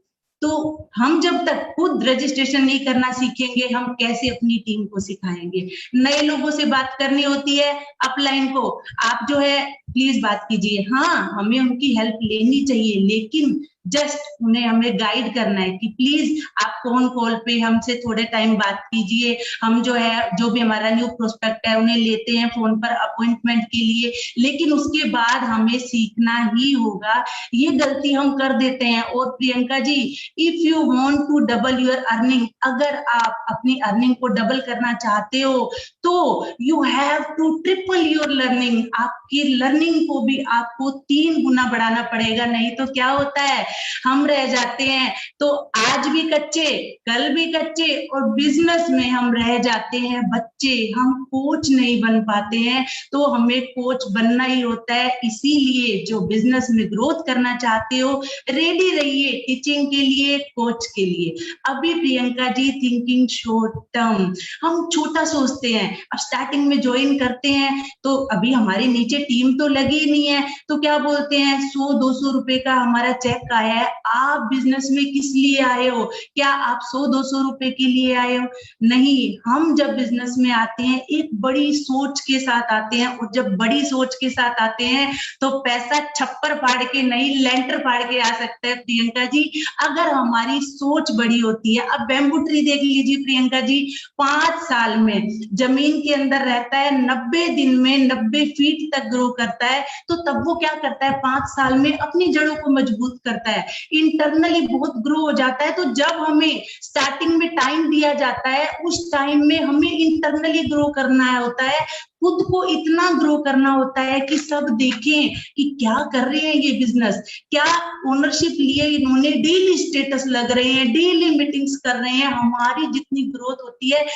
तो हम जब तक खुद रजिस्ट्रेशन नहीं करना सीखेंगे, हम कैसे अपनी टीम को सिखाएंगे। नए लोगों से बात करनी होती है अपलाइन को, आप जो है प्लीज बात कीजिए। हाँ, हमें उनकी हेल्प लेनी चाहिए, लेकिन जस्ट उन्हें हमें गाइड करना है कि प्लीज आप फोन कॉल पे हमसे थोड़े टाइम बात कीजिए। हम जो है, जो भी हमारा न्यू प्रोस्पेक्ट है, उन्हें लेते हैं फोन पर अपॉइंटमेंट के लिए, लेकिन उसके बाद हमें सीखना ही होगा। ये गलती हम कर देते हैं। और Priyanka ji, if you want to double your earning, अगर आप अपनी अर्निंग को डबल करना चाहते हो तो you have to triple your learning. आपकी लर्निंग को भी आपको 3 गुना बढ़ाना पड़ेगा, नहीं तो क्या होता है, हम रह जाते हैं। तो आज भी कच्चे, कल भी कच्चे, और बिजनेस में हम रह जाते हैं बच्चे, हम कोच नहीं बन पाते हैं। तो हमें कोच बनना ही होता है। इसीलिए जो बिजनेस में ग्रोथ करना चाहते हो, रेडी रहिए टीचिंग के लिए, कोच के लिए। अभी Priyanka ji, thinking short term, हम छोटा सोचते हैं। अब स्टार्टिंग में ज्वाइन करते हैं तो अभी हमारे नीचे टीम तो लगी नहीं है, तो क्या बोलते हैं, 100-200 रुपए का हमारा चेक आया है। आप बिजनेस में किस लिए आए हो? क्या आप 100-200 रुपए के लिए आए हो? नहीं, हम जब बिजनेस में आते हैं एक बड़ी सोच के साथ आते हैं, और जब बड़ी सोच के साथ आते हैं तो पैसा छप्पर फाड़ के नहीं, लेंटर फाड़ के आ सकता है प्रियंका जी, अगर हमारी सोच बड़ी होती है। अब बैम्बू ट्री देख लीजिए प्रियंका जी, 5 साल में जमीन के अंदर रहता है, 90 दिन में 90 फीट तक ग्रो करता है। तो तब वो क्या करता है, 5 साल में अपनी जड़ों को मजबूत करता है, इंटरनली बहुत ग्रो हो जाता है। तो जब हमें स्टार्टिंग में टाइम दिया जाता है, उस टाइम में हमें इंटरनली ग्रो करना होता है, खुद को इतना ग्रो करना होता है कि सब देखें कि क्या कर रहे हैं ये बिजनेस, क्या ओनरशिप लिए इन्होंने, डेली स्टेटस लग रहे हैं, डेली मीटिंग्स कर रहे हैं। हमारी जितनी ग्रोथ होती है,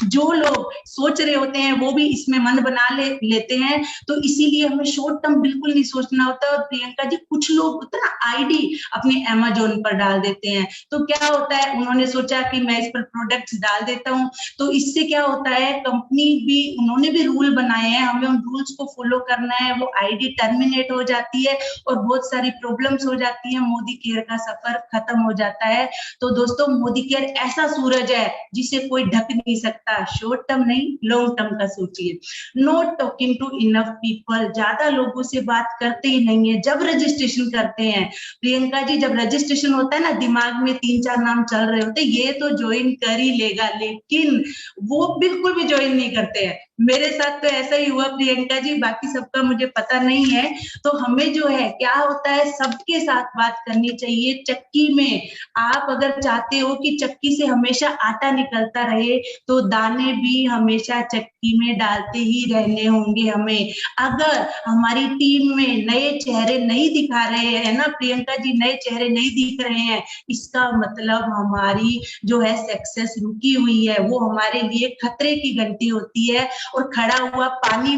जो लोग सोच रहे होते हैं वो भी इसमें मन बना लेते हैं। तो इसीलिए हमें शॉर्ट टर्म बिल्कुल नहीं सोचना होता। और प्रियंका जी, कुछ लोग होता है ना, आईडी अपने अमेज़न पर डाल देते हैं, तो क्या होता है, उन्होंने सोचा कि मैं इस पर प्रोडक्ट्स डाल देता हूँ, तो इससे क्या होता है, कंपनी भी, उन्होंने भी रूल बनाए हैं, हमें उन रूल्स को फॉलो करना है। वो आईडी टर्मिनेट हो जाती है और बहुत सारी प्रॉब्लम्स हो जाती है, मोदी केयर का सफर खत्म हो जाता है। तो दोस्तों, मोदी केयर ऐसा सूरज है जिसे कोई ढक नहीं सकता। शॉर्ट टर्म नहीं, लॉन्ग टर्म का सोचिए। Not talking to enough people, ज्यादा लोगों से बात करते ही नहीं है। जब रजिस्ट्रेशन करते हैं प्रियंका जी, जब रजिस्ट्रेशन होता है ना, दिमाग में 3-4 नाम चल रहे होते हैं, ये तो ज्वाइन कर ही लेगा, लेकिन वो बिल्कुल भी ज्वाइन नहीं करते हैं। मेरे साथ तो ऐसा ही हुआ प्रियंका जी, बाकी सबका मुझे पता नहीं है। तो हमें जो है, क्या होता है, सबके साथ बात करनी चाहिए। चक्की में आप अगर चाहते हो कि चक्की से हमेशा आटा निकलता रहे, तो दाने भी हमेशा चक्की टीमें डालते ही रहने होंगे हमें। अगर हमारी टीम में नए चेहरे नहीं दिखा रहे हैं ना प्रियंका जी, नए चेहरे नहीं दिख रहे हैं, इसका मतलब हमारी जो है सक्सेस रुकी हुई है, वो हमारे लिए खतरे की घंटी होती है। और खड़ा हुआ पानी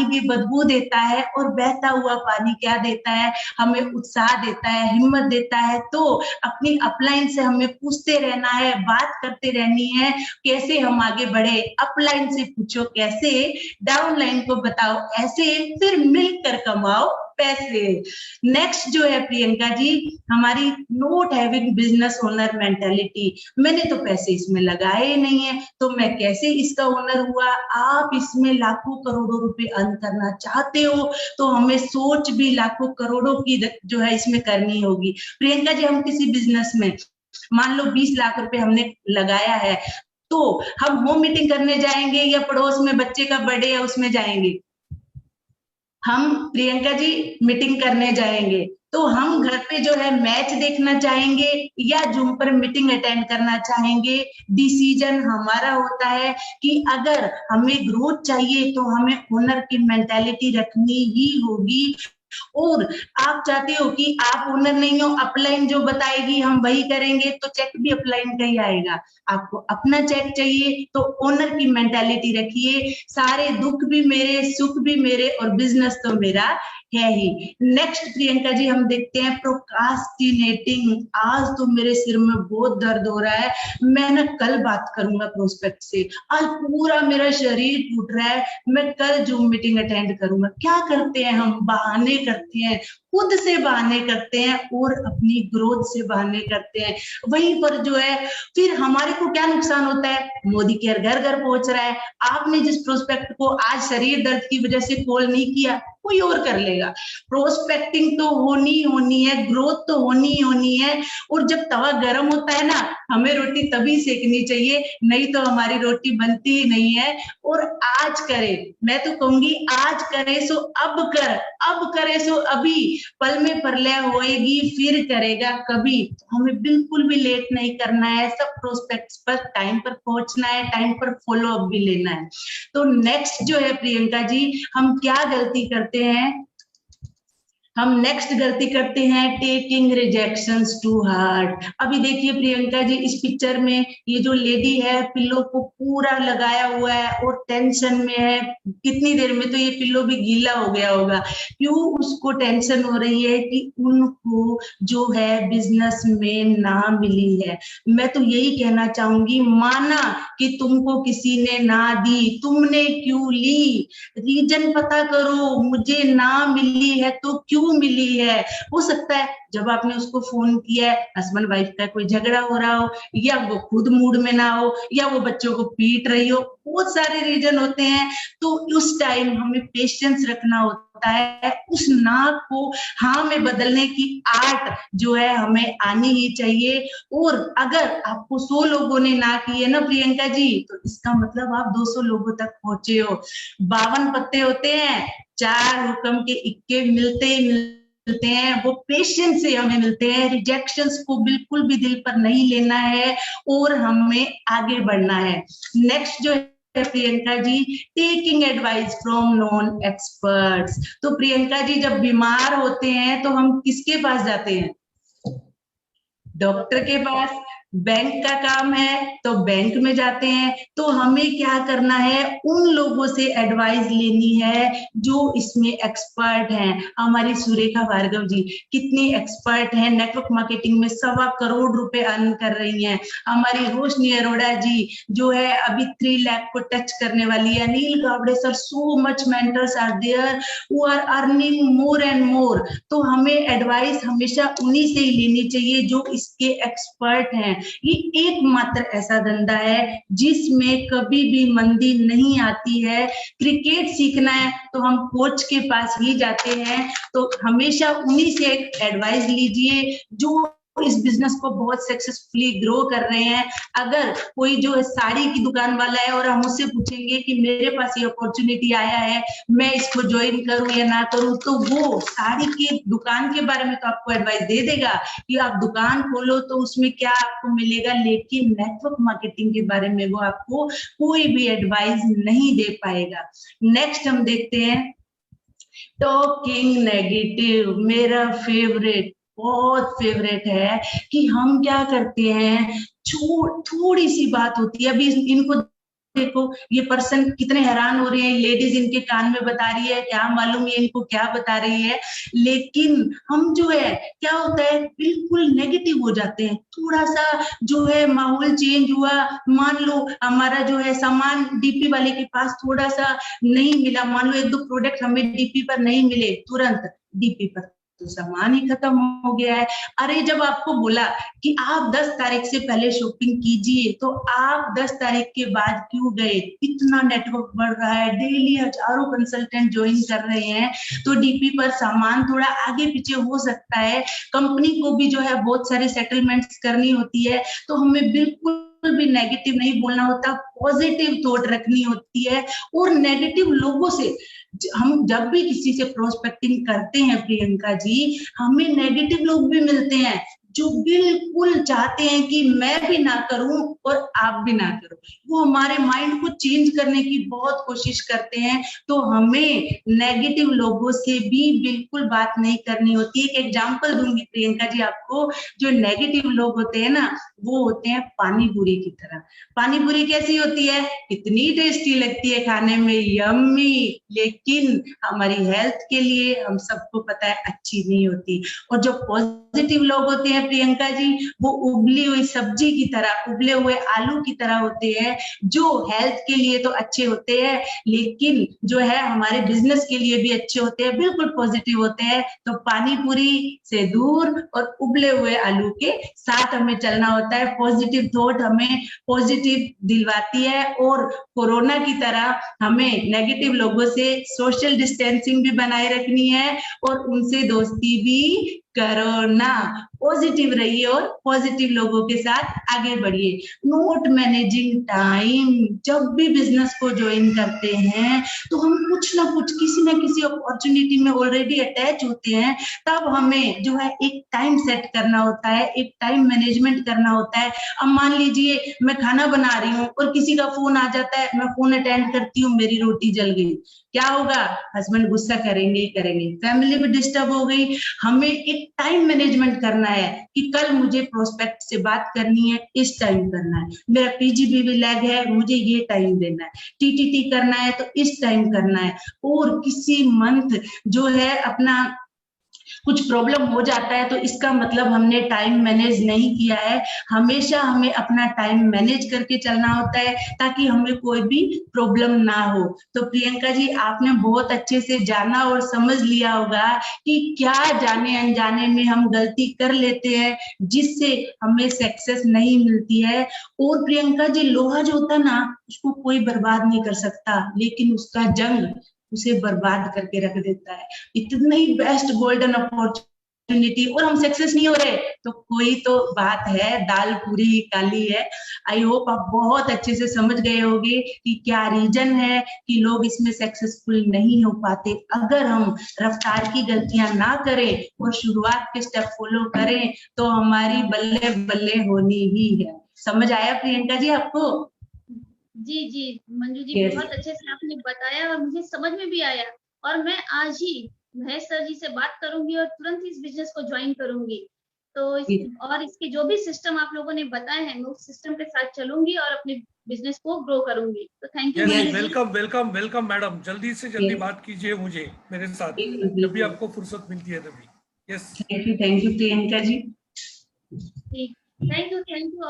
भी बदबू देता है, और बहता हुआ पानी क्या देता है, हमें उत्साह देता है, हिम्मत देता है। तो अपनी अपलाइन से हमें पूछते रहना है, बात करते रहनी है, कैसे हम आगे बढ़े। अपलाइन से पूछो कैसे, डाउनलाइन को बताओ ऐसे, फिर मिलकर कमाओ पैसे। नेक्स्ट जो है प्रियंका जी, हमारी not having business owner mentality. मैंने तो पैसे इसमें लगाए नहीं है, तो मैं कैसे इसका ओनर हुआ। आप इसमें लाखों करोड़ों रुपए अर्न करना चाहते हो, तो हमें सोच भी लाखों करोड़ों की जो है इसमें करनी होगी। प्रियंका जी, हम किसी बिजनेस में मान लो 20 लाख रुपए हमने लगाया है, तो हम होम मीटिंग करने जाएंगे या पड़ोस में बच्चे का बर्थडे है उसमें जाएंगे? हम प्रियंका जी मीटिंग करने जाएंगे, तो हम घर पे जो है मैच देखना चाहेंगे या जूम पर मीटिंग अटेंड करना चाहेंगे। डिसीजन हमारा होता है कि अगर हमें ग्रोथ चाहिए तो हमें ओनर की मेंटालिटी रखनी ही होगी। और आप चाहते हो कि आप ओनर नहीं हो, अपलाइन जो बताएगी हम वही करेंगे, तो चेक भी अपलाइन का ही आएगा। आपको अपना चेक चाहिए तो ओनर की मेंटालिटी रखिए, सारे दुख भी मेरे, सुख भी मेरे, और बिजनेस तो मेरा है ही। नेक्स्ट प्रियंका जी हम देखते हैं प्रोक्रास्टिनेटिंग। आज तो मेरे सिर में बहुत दर्द हो रहा है, मैं ना कल बात करूंगा प्रोस्पेक्ट से, आज पूरा मेरा शरीर टूट रहा है, मैं कल जूम मीटिंग अटेंड करूंगा। क्या करते हैं हम, बहाने करते हैं, खुद से बहाने करते हैं और अपनी ग्रोथ से बहाने करते हैं। वहीं पर जो है फिर हमारे को क्या नुकसान होता है, मोदी केयर घर घर पहुंच रहा है। आपने जिस प्रोस्पेक्ट को आज शरीर दर्द की वजह से कॉल नहीं किया, कोई और कर लेगा। प्रोस्पेक्टिंग तो होनी है, ग्रोथ तो होनी है। और जब तवा गर्म होता है ना, हमें रोटी तभी सेकनी चाहिए, नहीं तो हमारी रोटी बनती ही नहीं है। और आज करे, मैं तो कहूंगी आज करे सो अब कर, अब करे सो अभी, पल में प्रलय होएगी फिर करेगा कभी। हमें बिल्कुल भी लेट नहीं करना है, सब प्रोस्पेक्ट्स पर टाइम पर पहुंचना है, टाइम पर फॉलो अप भी लेना है। तो नेक्स्ट जो है प्रियंका जी, हम क्या गलती करते हैं, हम नेक्स्ट गलती करते हैं टेकिंग रिजेक्शंस टू हार्ट। अभी देखिए प्रियंका जी, इस पिक्चर में ये जो लेडी है पिल्लो को पूरा लगाया हुआ है और टेंशन में है। कितनी देर में तो ये पिल्लो भी गीला हो गया होगा। क्यों उसको टेंशन हो रही है कि उनको जो है बिजनेस में ना मिली है। मैं तो यही कहना चाहूंगी, माना कि तुमको किसी ने ना दी, तुमने क्यों ली, रीजन पता करो। मुझे ना मिली है तो क्यों मिली है। हो सकता है जब आपने उसको फोन किया है, हस्बैंड वाइफ का कोई झगड़ा हो रहा हो, या वो खुद मूड में ना हो, या वो बच्चों को पीट रही हो, बहुत सारे रीजन होते हैं। तो उस टाइम हमें पेशेंस रखना होता है, उस ना को हाँ में बदलने की आर्ट जो है हमें आनी ही चाहिए। और अगर आपको 100 लोगों ने ना किए ना प्रियंका जी, तो इसका मतलब आप 200 लोगों तक पहुंचे हो। 52 पत्ते होते हैं, 4 हुक्म के इक्के मिलते ही मिलते हैं, वो पेशेंस से हमें मिलते हैं। रिजेक्शंस को बिल्कुल भी दिल पर नहीं लेना है और हमें आगे बढ़ना है। नेक्स्ट जो है Priyanka ji, taking advice from non experts. तो प्रियंका जी जब बीमार होते हैं तो हम किसके पास जाते हैं, डॉक्टर के पास। बैंक का काम है तो बैंक में जाते हैं। तो हमें क्या करना है, उन लोगों से एडवाइस लेनी है जो इसमें एक्सपर्ट हैं। हमारी सुरेखा भार्गव जी कितनी एक्सपर्ट हैं, नेटवर्क मार्केटिंग में 1.25 करोड़ रुपए अर्न कर रही हैं। हमारी रोशनी अरोड़ा जी जो है अभी 3 लाख को टच करने वाली है। Anil Gawade sir, so much mentors are there who are earning more and more. तो हमें एडवाइस हमेशा उन्हीं से ही लेनी चाहिए जो इसके एक्सपर्ट हैं। ये एकमात्र ऐसा धंधा है जिसमें कभी भी मंदी नहीं आती है। क्रिकेट सीखना है तो हम कोच के पास ही जाते हैं, तो हमेशा उन्हीं से एडवाइस लीजिए जो इस बिजनेस को बहुत सक्सेसफुली ग्रो कर रहे हैं। अगर कोई जो साड़ी की दुकान वाला है और हम उससे पूछेंगे कि मेरे पास ये अपॉर्चुनिटी आया है, मैं इसको ज्वाइन करूं या ना करूं, तो वो साड़ी के दुकान के बारे में तो आपको एडवाइस दे देगा कि आप दुकान खोलो तो उसमें क्या आपको मिलेगा, लेकिन नेटवर्क मार्केटिंग के बारे में वो आपको कोई भी एडवाइस नहीं दे पाएगा। नेक्स्ट हम देखते हैं टॉकिंग नेगेटिव। मेरा फेवरेट, बहुत फेवरेट है कि हम क्या करते हैं, थोड़ी सी बात होती है, अभी इनको देखो ये पर्सन कितने हैरान हो रहे हैं, लेडीज इनके कान में बता रही है, क्या मालूम ये इनको क्या बता रही है, लेकिन हम जो है क्या होता है बिल्कुल नेगेटिव हो जाते हैं। थोड़ा सा जो है माहौल चेंज हुआ, मान लो हमारा जो है सामान डीपी वाले के पास थोड़ा सा नहीं मिला, मान लो 1-2 प्रोडक्ट हमें डीपी पर नहीं मिले, तुरंत डीपी पर तो सामान ही खत्म हो गया है। अरे जब आपको बोला कि आप 10 तारीख से पहले शॉपिंग कीजिए, तो आप 10 तारीख के बाद क्यों गए? इतना नेटवर्क बढ़ रहा है, डेली हजारों कंसल्टेंट ज्वाइन कर रहे हैं, तो डीपी पर सामान थोड़ा आगे पीछे हो सकता है। कंपनी को भी जो है बहुत सारे सेटलमेंट्स करनी होती है, तो हमें बिल्कुल भी नेगेटिव नहीं बोलना होता, पॉजिटिव थॉट रखनी होती है। और नेगेटिव लोगों से हम जब भी किसी से प्रोस्पेक्टिंग करते हैं प्रियंका जी, हमें नेगेटिव लोग भी मिलते हैं जो बिल्कुल चाहते हैं कि मैं भी ना करूं और आप भी ना करो, वो हमारे माइंड को चेंज करने की बहुत कोशिश करते हैं। तो हमें नेगेटिव लोगों से भी बिल्कुल बात नहीं करनी होती। एक एग्जांपल दूंगी प्रियंका जी आपको, जो नेगेटिव लोग होते हैं ना, वो होते हैं पानी पूरी की तरह। पानी पूरी कैसी होती है? इतनी टेस्टी लगती है खाने में, यम्मी, लेकिन हमारी हेल्थ के लिए हम सबको पता है अच्छी नहीं होती। और जो पॉजिटिव लोग होते हैं प्रियंका जी, वो उबली हुई सब्जी की तरह, उबले हुए आलू की तरह होते हैं, जो हेल्थ के लिए तो अच्छे होते हैं, लेकिन जो है हमारे बिजनेस के लिए भी अच्छे होते हैं, बिल्कुल पॉजिटिव होते हैं। तो पानी पूरी से दूर और उबले हुए आलू के साथ हमें चलना होता है। पॉजिटिव थॉट हमें पॉजिटिव दिलवाती है, और कोरोना की तरह हमें नेगेटिव लोगों से सोशल डिस्टेंसिंग भी बनाए रखनी है और उनसे दोस्ती भी करो ना। पॉजिटिव रहिए और पॉजिटिव लोगों के साथ आगे बढ़िए। Note managing time. जब भी बिजनेस को ज्वाइन करते हैं तो हम कुछ ना कुछ, किसी ना किसी अपॉर्चुनिटी में ऑलरेडी अटैच होते हैं, तब हमें जो है एक टाइम सेट करना होता है, एक टाइम मैनेजमेंट करना होता है। अब मान लीजिए मैं खाना बना रही हूँ और किसी का फोन आ जाता है, मैं फोन अटेंड करती हूँ, मेरी रोटी जल गई, क्या होगा? हस्बैंड गुस्सा करेंगे ही करेंगे, फैमिली भी डिस्टर्ब हो गई। हमें एक टाइम मैनेजमेंट करना है कि कल मुझे प्रोस्पेक्ट से बात करनी है, इस टाइम करना है, मेरा पीजीबीवी लैग है, मुझे ये टाइम देना है, टीटीटी करना है तो इस टाइम करना है। और किसी मंथ जो है अपना कुछ प्रॉब्लम हो जाता है तो इसका मतलब हमने टाइम मैनेज नहीं किया है। हमेशा हमें अपना टाइम मैनेज करके चलना होता है ताकि हमें कोई भी प्रॉब्लम ना हो। तो प्रियंका जी, आपने बहुत अच्छे से जाना और समझ लिया होगा कि क्या जाने अनजाने में हम गलती कर लेते हैं जिससे हमें सक्सेस नहीं मिलती है। और प्रियंका जी, लोहा जो होता है ना, उसको कोई बर्बाद नहीं कर सकता, लेकिन उसका जंग उसे बर्बाद करके रख देता है। इतना ही बेस्ट गोल्डन अपॉर्चुनिटी, और हम सक्सेस नहीं हो रहे तो कोई तो बात है, दाल पूरी काली है। आई होप आप बहुत अच्छे से समझ गए होंगे कि क्या रीजन है कि लोग इसमें सक्सेसफुल नहीं हो पाते। अगर हम रफ्तार की गलतियां ना करें और शुरुआत के स्टेप फॉलो करें तो हमारी बल्ले बल्ले होनी ही है। समझ आया प्रियंका जी आपको? जी जी मंजू जी, Yes. बहुत अच्छे से आपने बताया और मुझे समझ में भी आया। और मैं आज ही महेश सर जी से बात करूंगी और तुरंत इस बिजनेस को ज्वाइन करूंगी। तो और इसके जो भी सिस्टम आप लोगों ने बताए हैं, मैं उस सिस्टम के साथ चलूंगी और अपने बिजनेस को ग्रो करूंगी। तो thank you. Welcome welcome welcome madam, जल्दी से जल्दी Yes. बात कीजिए मुझे, मेरे साथ, बिल्कुल, जब भी बिल्कुल। आपको फुर्सत मिलती है तभी। Yes, thank you Priyanka ji. ठीक, thank you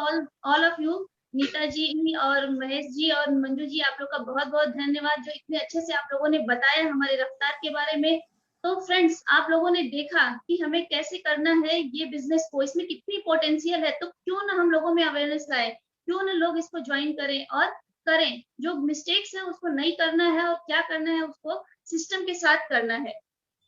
all of you. Neeta ji और महेश जी और मंजू जी, आप लोग का बहुत बहुत धन्यवाद जो इतने अच्छे से आप लोगों ने बताया हमारे रफ्तार के बारे में। तो फ्रेंड्स, आप लोगों ने देखा कि हमें कैसे करना है ये बिजनेस को, इसमें कितनी पोटेंशियल है, तो क्यों ना हम लोगों में अवेयरनेस लाए, क्यों ना लोग इसको ज्वाइन करें और करें। जो मिस्टेक्स है उसको नहीं करना है और क्या करना है उसको सिस्टम के साथ करना है।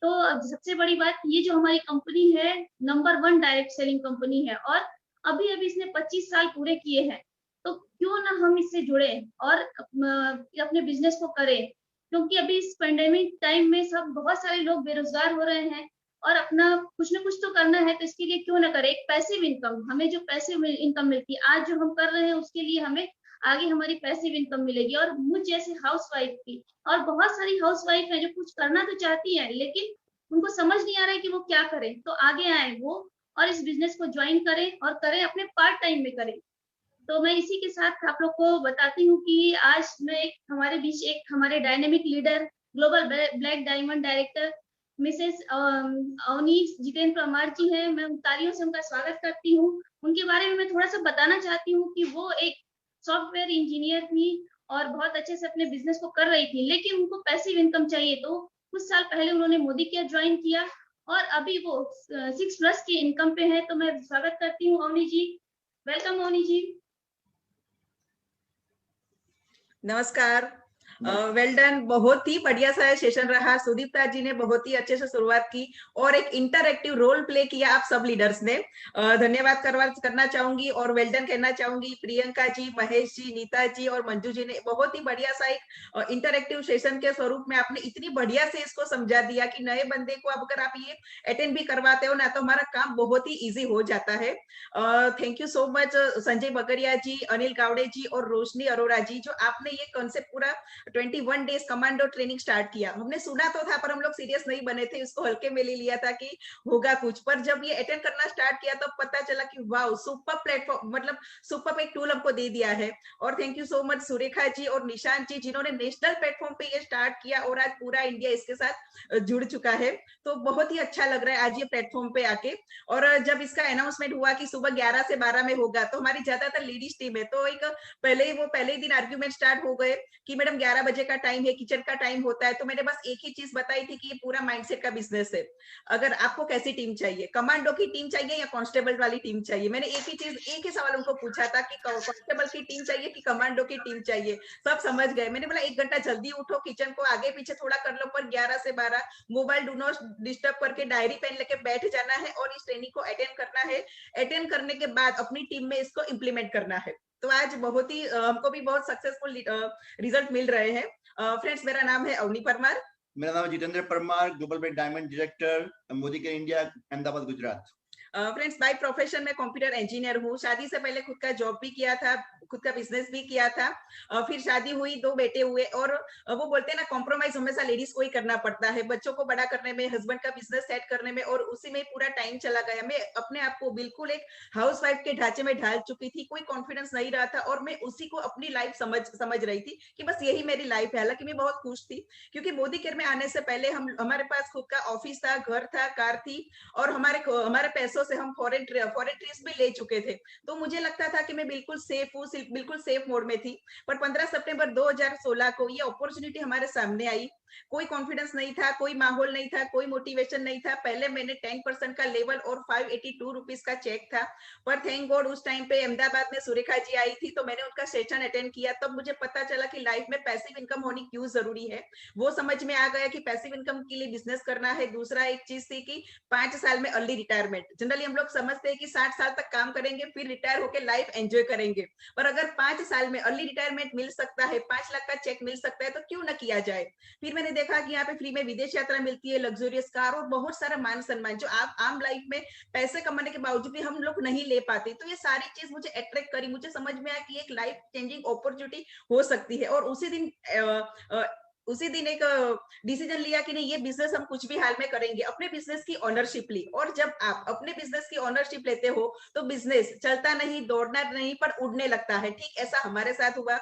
तो सबसे बड़ी बात, ये जो हमारी कंपनी है नंबर 1 डायरेक्ट सेलिंग कंपनी है और अभी अभी इसने 25 साल पूरे किए हैं, तो क्यों ना हम इससे जुड़े और अपने बिजनेस को करें, क्योंकि अभी इस पेंडेमिक टाइम में सब बहुत सारे लोग बेरोजगार हो रहे हैं और अपना कुछ ना कुछ तो करना है, तो इसके लिए क्यों ना करें। एक पैसिव इनकम, हमें जो पैसिव इनकम मिलती है आज जो हम कर रहे हैं उसके लिए हमें आगे हमारी पैसिव इनकम मिलेगी। और मुझ जैसे हाउसवाइफ की, और बहुत सारी हाउसवाइफ हैं जो कुछ करना तो चाहती हैं लेकिन उनको समझ नहीं आ रहा है कि वो क्या करें, तो आगे आए वो और इस बिजनेस को ज्वाइन करें और करें अपने पार्ट टाइम में करें। तो मैं इसी के साथ आप लोग को बताती हूँ कि आज मैं हमारे बीच एक हमारे dynamic leader, global black diamond director Mrs Avani Jitendra Parmar ji हैं। मैं तालियों से उनका स्वागत करती हूँ। उनके बारे में मैं थोड़ा सा बताना चाहती हूँ कि वो एक सॉफ्टवेयर इंजीनियर थी और बहुत अच्छे से अपने बिजनेस को कर रही थी, लेकिन उनको पैसिव इनकम चाहिए, तो कुछ साल पहले उन्होंने मोदी केयर ज्वाइन किया और अभी वो 6+ की इनकम पे है। तो मैं स्वागत करती हूँ अवनी जी। वेलकम अवनी जी। नमस्कार, वेल डन। बहुत ही बढ़िया सा सेशन रहा। सुदीप्ता जी ने बहुत ही अच्छे से शुरुआत की और एक इंटरएक्टिव रोल प्ले किया आप सब लीडर्स ने। धन्यवाद करना चाहूंगी और वेल डन कहना चाहूंगी प्रियंका जी, महेश जी, नीता जी और मंजू जी ने बहुत ही बढ़िया सा एक इंटरएक्टिव सेशन के स्वरूप में आपने इतनी बढ़िया से इसको समझा दिया कि नए बंदे को अगर आप ये अटेंड भी करवाते हो ना तो हमारा काम बहुत ही ईजी हो जाता है। Thank you so much Sanjay बकरिया जी, अनिल गावड़े जी और रोशनी अरोड़ा जी, जो आपने ये कॉन्सेप्ट पूरा 21 डेज कमांडो ट्रेनिंग स्टार्ट किया। हमने सुना तो था पर हम लोग सीरियस नहीं बने थे, इसको हल्के में ले लिया था कि होगा कुछ, पर जब ये अटेंड करना स्टार्ट किया तो पता चला कि वाओ सुपर प्लेटफॉर्म, मतलब सुपर एक टूल हमको दे दिया है। और thank you so much Surekha ji और निशांत जी जिन्होंने नेशनल प्लेटफॉर्म पे ये स्टार्ट किया और आज पूरा इंडिया इसके साथ जुड़ चुका है। तो बहुत ही अच्छा लग रहा है आज ये प्लेटफॉर्म पे आके। और जब इसका अनाउंसमेंट हुआ कि सुबह 11 से 12 में होगा तो हमारी ज्यादातर लेडीज टीम है, तो एक पहले ही दिन आर्ग्यूमेंट स्टार्ट हो गए कि मैडम 11 बजे का टाइम है, किचन का टाइम होता है। तो मैंने बस एक ही चीज बताई थी कि ये पूरा माइंडसेट का बिजनेस है। अगर आपको कैसी टीम चाहिए, कमांडो की टीम चाहिए या कांस्टेबल वाली टीम चाहिए, मैंने एक ही सवाल उनको पूछा था कि कांस्टेबल की टीम चाहिए कि कमांडो की टीम चाहिए। सब समझ गए। मैंने बोला 1 घंटा जल्दी उठो, किचन को आगे पीछे थोड़ा कर लो, पर 11 से 12 मोबाइल डू नॉट डिस्टर्ब करके डायरी पेन लेके बैठ जाना है और इस ट्रेनिंग को अटेंड करना है। अटेंड करने के बाद अपनी टीम में इसको इम्प्लीमेंट करना है। तो आज बहुत ही हमको भी बहुत सक्सेसफुल रिजल्ट मिल रहे हैं। फ्रेंड्स, मेरा नाम है अवनी परमार। मेरा नाम है Jitendra Parmar, global black diamond director, Modi care India, Ahmedabad, Gujarat. Friends, by profession में कंप्यूटर इंजीनियर हूँ। शादी से पहले खुद का जॉब भी किया था, खुद का बिजनेस भी किया था। फिर शादी हुई, 2 बेटे हुए और वो बोलते हैं ना कॉम्प्रोमाइज हमेशा लेडीज को ही करना पड़ता है, बच्चों को बड़ा करने में, हस्बैंड का बिजनेस सेट करने में, और उसी में पूरा टाइम चला गया। मैं अपने आप को बिल्कुल एक हाउसवाइफ के ढांचे में ढाल चुकी थी, कोई कॉन्फिडेंस नहीं रहा था और मैं उसी को अपनी लाइफ समझ रही थी कि बस यही मेरी लाइफ है। हालांकि मैं बहुत खुश थी क्योंकि मोदी केयर में आने से पहले हमारे पास खुद का ऑफिस था, घर था, कार थी और हमारे पैसों से हम फॉरेन ट्रिप्स भी ले चुके थे। तो मुझे लगता था कि मैं बिल्कुल सेफ हूँ, बिल्कुल सेफ मोड में थी। पर 15 सितंबर 2016 को ये अपॉर्चुनिटी हमारे सामने आई। कोई कॉन्फिडेंस नहीं था, कोई माहौल नहीं था, कोई मोटिवेशन नहीं था। पहले मैंने 10% का लेवल और 582 रुपीज का चेक था। पर थैंक गॉड उस टाइम पे अहमदाबाद में सुरेखा जी आई थी तो मैंने उनका सेशन अटेंड किया। तब मुझे पता चला कि लाइफ में पैसिव इनकम होनी क्यों जरूरी है। वो समझ में आ गया कि पैसिव इनकम के लिए बिजनेस करना है। दूसरा एक चीज थी कि 5 साल में अर्ली रिटायरमेंट। जनरली हम लोग समझते हैं कि 60 साल तक काम करेंगे फिर रिटायर होकर लाइफ एंजॉय करेंगे, पर अगर 5 साल में अर्ली रिटायरमेंट मिल सकता है, 5 लाख का चेक मिल सकता है तो क्यों ना किया जाए। फिर मैंने देखा कि यहाँ पे फ्री में विदेश यात्रा मिलती है, लग्जरियस कार और बहुत सारा मान सम्मान जो आप आम लाइफ में पैसे कमाने के बावजूद भी हम लोग नहीं ले पाते। तो ये सारी चीज मुझे अट्रैक्ट करी। मुझे समझ में आया कि एक लाइफ चेंजिंग अपॉर्चुनिटी हो सकती है। और उसी दिन एक डिसीजन लिया कि नहीं, ये बिजनेस हम कुछ भी हाल में करेंगे। अपने बिजनेस की ओनरशिप ली और जब आप अपने बिजनेस की ओनरशिप लेते हो तो बिजनेस चलता नहीं, दौड़ना नहीं, पर उड़ने लगता है। ठीक ऐसा हमारे साथ हुआ।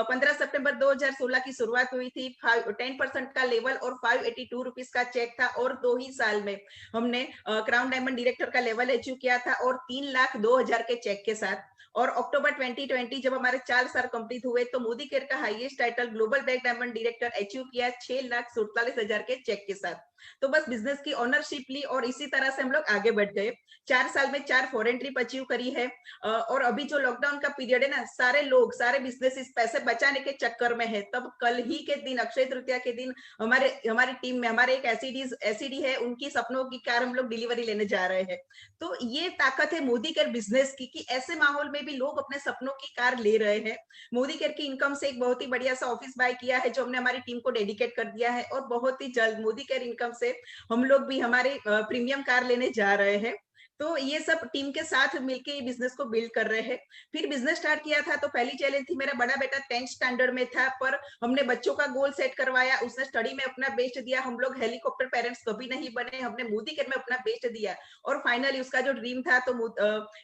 15 सितंबर 2016 की शुरुआत हुई थी। 10% का लेवल और 582 रुपीज का चेक था और 2 ही साल में हमने क्राउन डायमंड डायरेक्टर का लेवल अचीव किया था और 3,02,000 के चेक के साथ। और अक्टूबर 2020 जब हमारे 4 साल कंप्लीट हुए तो मोदी केयर का highest title global black diamond director achieve किया 6,47,000 के चेक के साथ। तो बस बिजनेस की ओनरशिप ली और इसी तरह से हम लोग आगे बढ़ गए। 4 साल में 4 फॉरेन ट्रिप अचीव करी है। और अभी जो लॉकडाउन का पीरियड है ना, सारे लोग सारे बिजनेसेस पैसे बचाने के चक्कर में है। तब कल ही के दिन अक्षय तृतीया के दिन हमारी टीम में हमारे एक एसईडी है, उनकी सपनों की कार हम लोग डिलीवरी लेने जा रहे हैं। तो ये ताकत है मोदी केयर बिजनेस की कि ऐसे माहौल में भी लोग अपने सपनों की कार ले रहे हैं। मोदी केयर की इनकम से एक बहुत ही बढ़िया सा ऑफिस बाय किया है जो हमने हमारी टीम को डेडिकेट कर दिया है, और बहुत ही जल्द मोदी केयर इनकम से हम लोग भी हमारे प्रीमियम कार लेने जा रहे हैं। तो ये सब टीम के साथ मिलके ये बिजनेस को बिल्ड कर रहे हैं। फिर बिजनेस स्टार्ट किया था तो पहली चैलेंज थी, मेरा बड़ा बेटा 10th स्टैंडर्ड में था, पर हमने बच्चों का गोल सेट करवाया, उसने स्टडी में अपना बेस्ट दिया। हम लोग हेलीकॉप्टर पेरेंट्स कभी नहीं बने, हमने मोदी केयर में अपना बेस्ट दिया, और फाइनली उसका जो ड्रीम था तो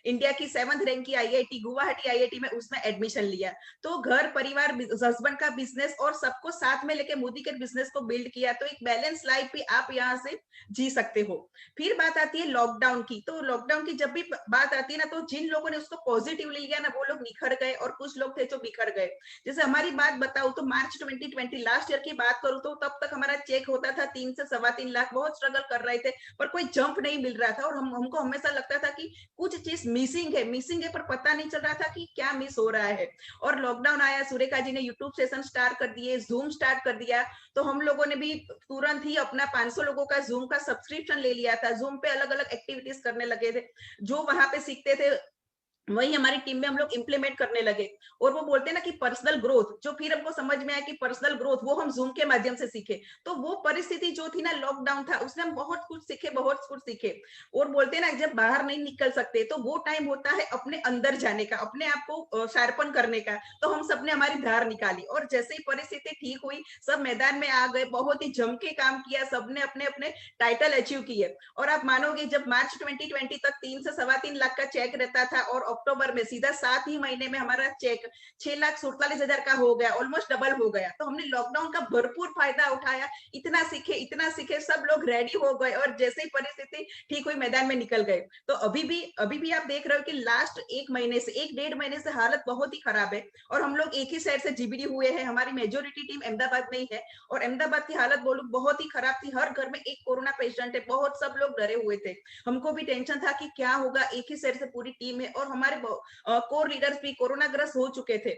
इंडिया की 7th रैंक की IIT गुवाहाटी IIT में उसने एडमिशन लिया। तो घर परिवार हस्बैंड का बिजनेस और सबको साथ में लेके मोदी केयर बिजनेस को बिल्ड किया। तो एक बैलेंस लाइफ भी आप यहाँ से जी सकते हो। फिर बात आती है लॉकडाउन की। तो लॉकडाउन की जब भी बात आती है ना, तो जिन लोगों ने उसको पॉजिटिवली लिया ना, वो लोग निखर गए, और कुछ लोग थे जो बिखर गए। जैसे हमारी बात बताऊं तो मार्च 2020 लास्ट ईयर की बात करूं तो तब तक हमारा चेक होता था 3 से 3.25 लाख। बहुत स्ट्रगल कर रहे थे, पर कोई जंप नहीं मिल रहा था, और हमको हमेशा लगता था कि कुछ चीज मिसिंग है, पर पता नहीं चल रहा था कि क्या मिस हो रहा है। और लॉकडाउन आया, सुरेखा जी ने यूट्यूब सेशन स्टार्ट कर दिए, जूम स्टार्ट कर दिया, तो हम लोगों ने भी तुरंत ही अपना 500 लोगों का जूम का सब्सक्रिप्शन ले लिया था। जूम पे अलग अलग एक्टिविटीज करने लगे थे, जो वहां पे सीखते थे वही हमारी टीम में हम लोग इंप्लीमेंट करने लगे। और वो बोलते हैं ना कि पर्सनल ग्रोथ, जो फिर हमको समझ में आया कि पर्सनल ग्रोथ वो हम जूम के माध्यम से सीखे। तो वो परिस्थिति जो थी ना, लॉकडाउन था, उसने हम बहुत कुछ सीखे। और बोलते हैं ना, जब बाहर नहीं निकल सकते तो वो टाइम होता है अपने अंदर जाने का, अपने आप को शार्पन करने का। तो हम सबने हमारी धार निकाली, और जैसे ही परिस्थिति ठीक हुई, सब मैदान में आ गए, बहुत ही जम के काम किया, सबने अपने अपने टाइटल अचीव किए। और आप मानोगे, जब मार्च 2020 तक 3 से 3.25 लाख का चेक रहता था, और अक्टूबर में सीधा 7 ही महीने में हमारा चेक 6,47,000 का हो गया, ऑलमोस्ट डबल हो गया। तो हमने लॉकडाउन का भरपूर फायदा उठाया, इतना सीखे, सब लोग रेडी हो गए, और जैसे ही परिस्थिति ठीक हुई मैदान में निकल गए। तो अभी भी आप देख रहे हो कि लास्ट 1.5 महीने से हालत बहुत ही खराब है, और हम लोग एक ही साइड से GBD हुए हैं। हमारी मेजोरिटी टीम अहमदाबाद में ही है, और अहमदाबाद की हालत बोलूं बहुत ही खराब थी। हर घर में एक कोरोना पेशेंट है, बहुत सब लोग डरे हुए थे। हमको भी टेंशन था कि क्या होगा, एक ही साइड से पूरी टीम है, और हमारे कोर लीडर्स भी कोरोना ग्रस्त हो चुके थे।